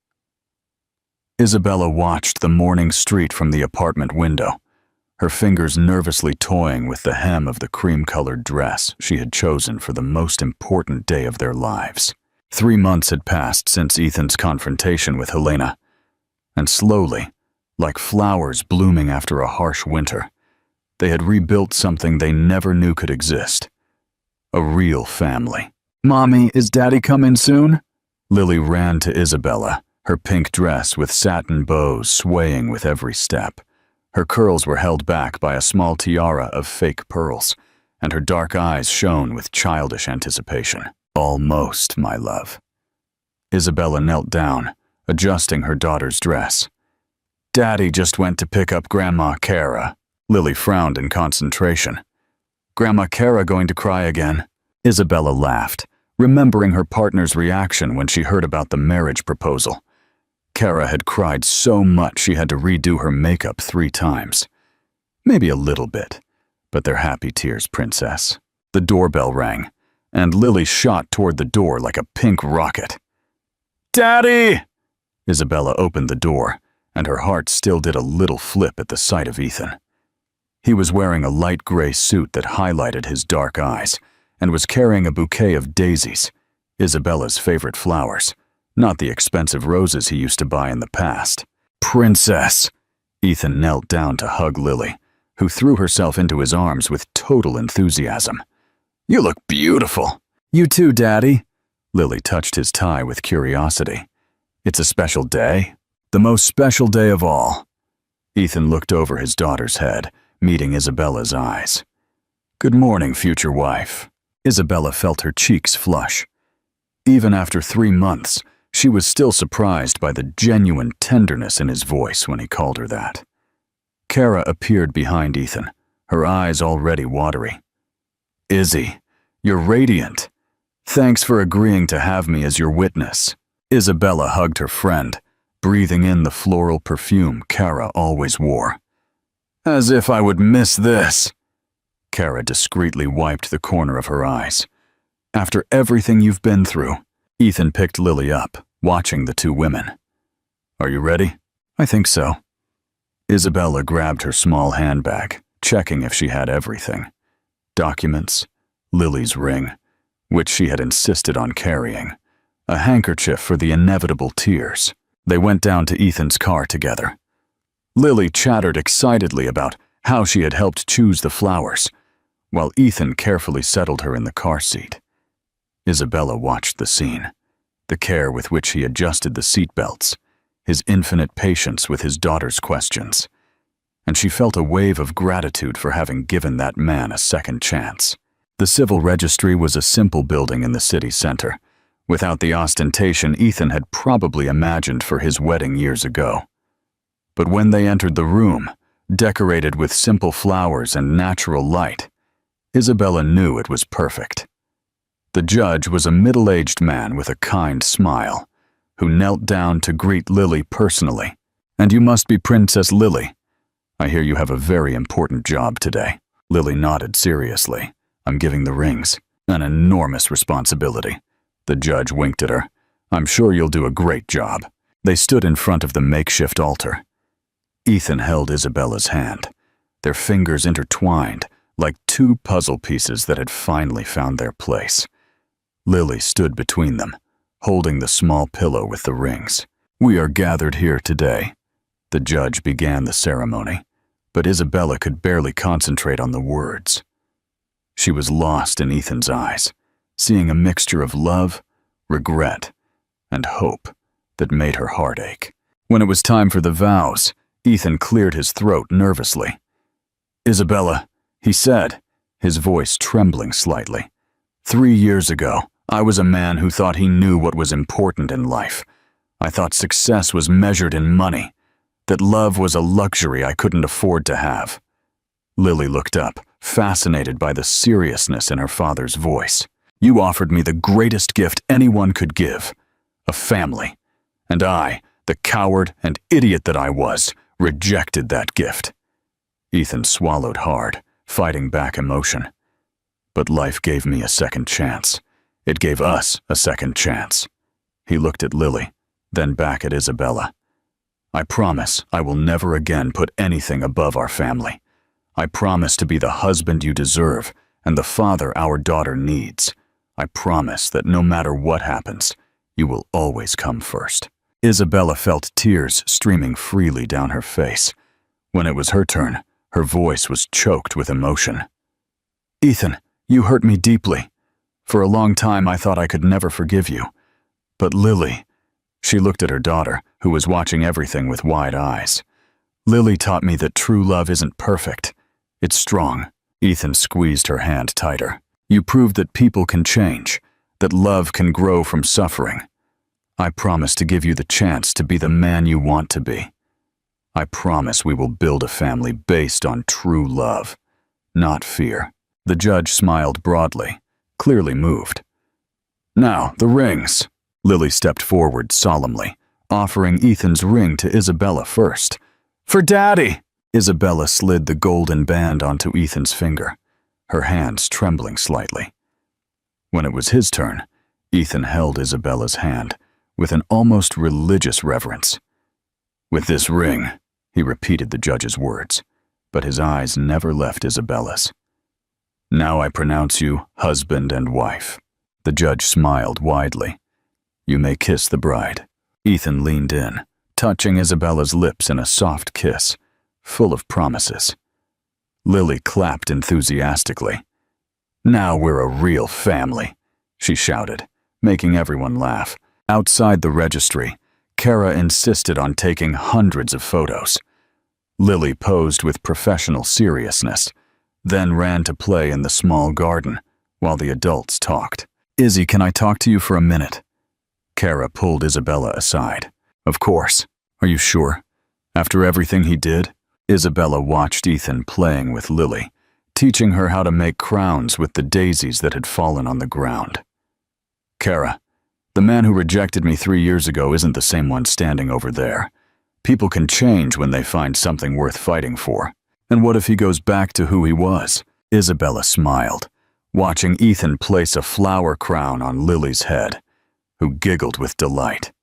Isabella watched the morning street from the apartment window, her fingers nervously toying with the hem of the cream-colored dress she had chosen for the most important day of their lives. 3 months had passed since Ethan's confrontation with Helena, and slowly, like flowers blooming after a harsh winter, they had rebuilt something they never knew could exist. A real family. Mommy, is Daddy coming soon? Lily ran to Isabella, her pink dress with satin bows swaying with every step. Her curls were held back by a small tiara of fake pearls, and her dark eyes shone with childish anticipation. Almost, my love. Isabella knelt down, adjusting her daughter's dress. Daddy just went to pick up Grandma Kara. Lily frowned in concentration. Grandma Kara going to cry again? Isabella laughed, remembering her partner's reaction when she heard about the marriage proposal. Kara had cried so much she had to redo her makeup 3 times. Maybe a little bit, but they're happy tears, princess. The doorbell rang, and Lily shot toward the door like a pink rocket. Daddy! Isabella opened the door, and her heart still did a little flip at the sight of Ethan. He was wearing a light gray suit that highlighted his dark eyes, and was carrying a bouquet of daisies, Isabella's favorite flowers, not the expensive roses he used to buy in the past. Princess! Ethan knelt down to hug Lily, who threw herself into his arms with total enthusiasm. You look beautiful. You too, Daddy. Lily touched his tie with curiosity. It's a special day. The most special day of all. Ethan looked over his daughter's head, meeting Isabella's eyes. Good morning, future wife. Isabella felt her cheeks flush. Even after 3 months, she was still surprised by the genuine tenderness in his voice when he called her that. Kara appeared behind Ethan, her eyes already watery. Izzy, you're radiant. Thanks for agreeing to have me as your witness. Isabella hugged her friend, breathing in the floral perfume Kara always wore. As if I would miss this. Kara discreetly wiped the corner of her eyes. After everything you've been through, Ethan picked Lily up, watching the 2 women. Are you ready? I think so. Isabella grabbed her small handbag, checking if she had everything. Documents, Lily's ring, which she had insisted on carrying, a handkerchief for the inevitable tears, They went down to Ethan's car together. Lily chattered excitedly about how she had helped choose the flowers, while Ethan carefully settled her in the car seat. Isabella watched the scene, the care with which he adjusted the seat belts, his infinite patience with his daughter's questions, and she felt a wave of gratitude for having given that man a second chance. The civil registry was a simple building in the city center, without the ostentation Ethan had probably imagined for his wedding years ago. But when they entered the room, decorated with simple flowers and natural light, Isabella knew it was perfect. The judge was a middle-aged man with a kind smile, who knelt down to greet Lily personally. "And you must be Princess Lily. I hear you have a very important job today." Lily nodded seriously. "I'm giving the rings. An enormous responsibility." The judge winked at her. "I'm sure you'll do a great job." They stood in front of the makeshift altar. Ethan held Isabella's hand, their fingers intertwined like two puzzle pieces that had finally found their place. Lily stood between them, holding the small pillow with the rings. "We are gathered here today." The judge began the ceremony, but Isabella could barely concentrate on the words. She was lost in Ethan's eyes, seeing a mixture of love, regret, and hope that made her heart ache. When it was time for the vows, Ethan cleared his throat nervously. "Isabella," he said, his voice trembling slightly. 3 years ago, I was a man who thought he knew what was important in life. I thought success was measured in money, that love was a luxury I couldn't afford to have." Lily looked up, fascinated by the seriousness in her father's voice. "You offered me the greatest gift anyone could give, a family, and I, the coward and idiot that I was, rejected that gift." Ethan swallowed hard, fighting back emotion. "But life gave me a second chance. It gave us a second chance." He looked at Lily, then back at Isabella. "I promise I will never again put anything above our family. I promise to be the husband you deserve and the father our daughter needs. I promise that no matter what happens, you will always come first." Isabella felt tears streaming freely down her face. When it was her turn, her voice was choked with emotion. "Ethan, you hurt me deeply. For a long time I thought I could never forgive you. But Lily," she looked at her daughter, who was watching everything with wide eyes. "Lily taught me that true love isn't perfect. It's strong." Ethan squeezed her hand tighter. "You proved that people can change, that love can grow from suffering. I promise to give you the chance to be the man you want to be. I promise we will build a family based on true love, not fear." The judge smiled broadly, clearly moved. "Now, the rings." Lily stepped forward solemnly, offering Ethan's ring to Isabella first. "For Daddy!" Isabella slid the golden band onto Ethan's finger, her hands trembling slightly. When it was his turn, Ethan held Isabella's hand with an almost religious reverence. "With this ring," he repeated the judge's words, but his eyes never left Isabella's. "Now I pronounce you husband and wife." The judge smiled widely. "You may kiss the bride." Ethan leaned in, touching Isabella's lips in a soft kiss, full of promises. Lily clapped enthusiastically. "Now we're a real family," she shouted, making everyone laugh. Outside the registry, Kara insisted on taking hundreds of photos. Lily posed with professional seriousness, then ran to play in the small garden while the adults talked. "Izzy, can I talk to you for a minute?" Kara pulled Isabella aside. "Of course. Are you sure? After everything he did?" Isabella watched Ethan playing with Lily, teaching her how to make crowns with the daisies that had fallen on the ground. "Kara, the man who rejected me 3 years ago isn't the same one standing over there. People can change when they find something worth fighting for. And what if he goes back to who he was?" Isabella smiled, watching Ethan place a flower crown on Lily's head, who giggled with delight.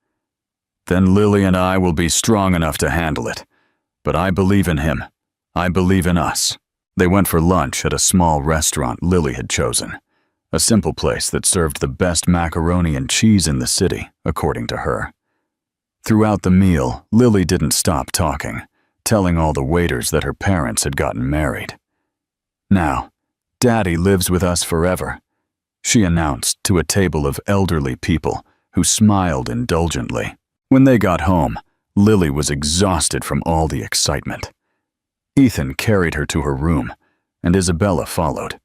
"Then Lily and I will be strong enough to handle it. But I believe in him. I believe in us." They went for lunch at a small restaurant Lily had chosen, a simple place that served the best macaroni and cheese in the city, according to her. Throughout the meal, Lily didn't stop talking, telling all the waiters that her parents had gotten married. "Now, Daddy lives with us forever," she announced to a table of elderly people who smiled indulgently. When they got home, Lily was exhausted from all the excitement. Ethan carried her to her room, and Isabella followed,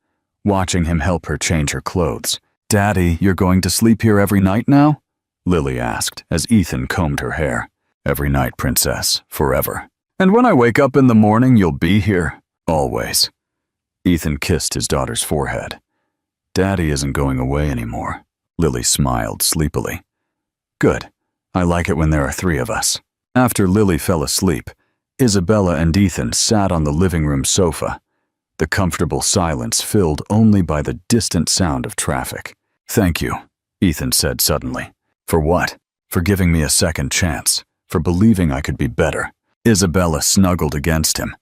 watching him help her change her clothes. "Daddy, you're going to sleep here every night now?" Lily asked as Ethan combed her hair. "Every night, princess, forever. And when I wake up in the morning, you'll be here, always." Ethan kissed his daughter's forehead. "Daddy isn't going away anymore." Lily smiled sleepily. "Good. I like it when there are three of us." After Lily fell asleep, Isabella and Ethan sat on the living room sofa, the comfortable silence filled only by the distant sound of traffic. "Thank you," Ethan said suddenly. "For what?" "For giving me a second chance, for believing I could be better." Isabella snuggled against him,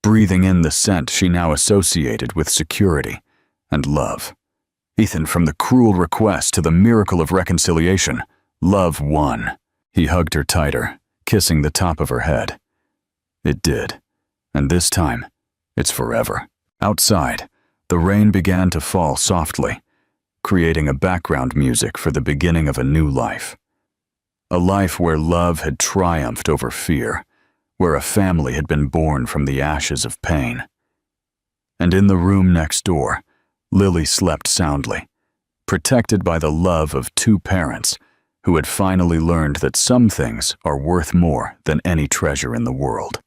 breathing in the scent she now associated with security and love. Ethan, from the cruel request to the miracle of reconciliation, love won. He hugged her tighter, kissing the top of her head. It did, and this time, it's forever. Outside, the rain began to fall softly, creating a background music for the beginning of a new life. A life where love had triumphed over fear, where a family had been born from the ashes of pain. And in the room next door, Lily slept soundly, protected by the love of two parents who had finally learned that some things are worth more than any treasure in the world.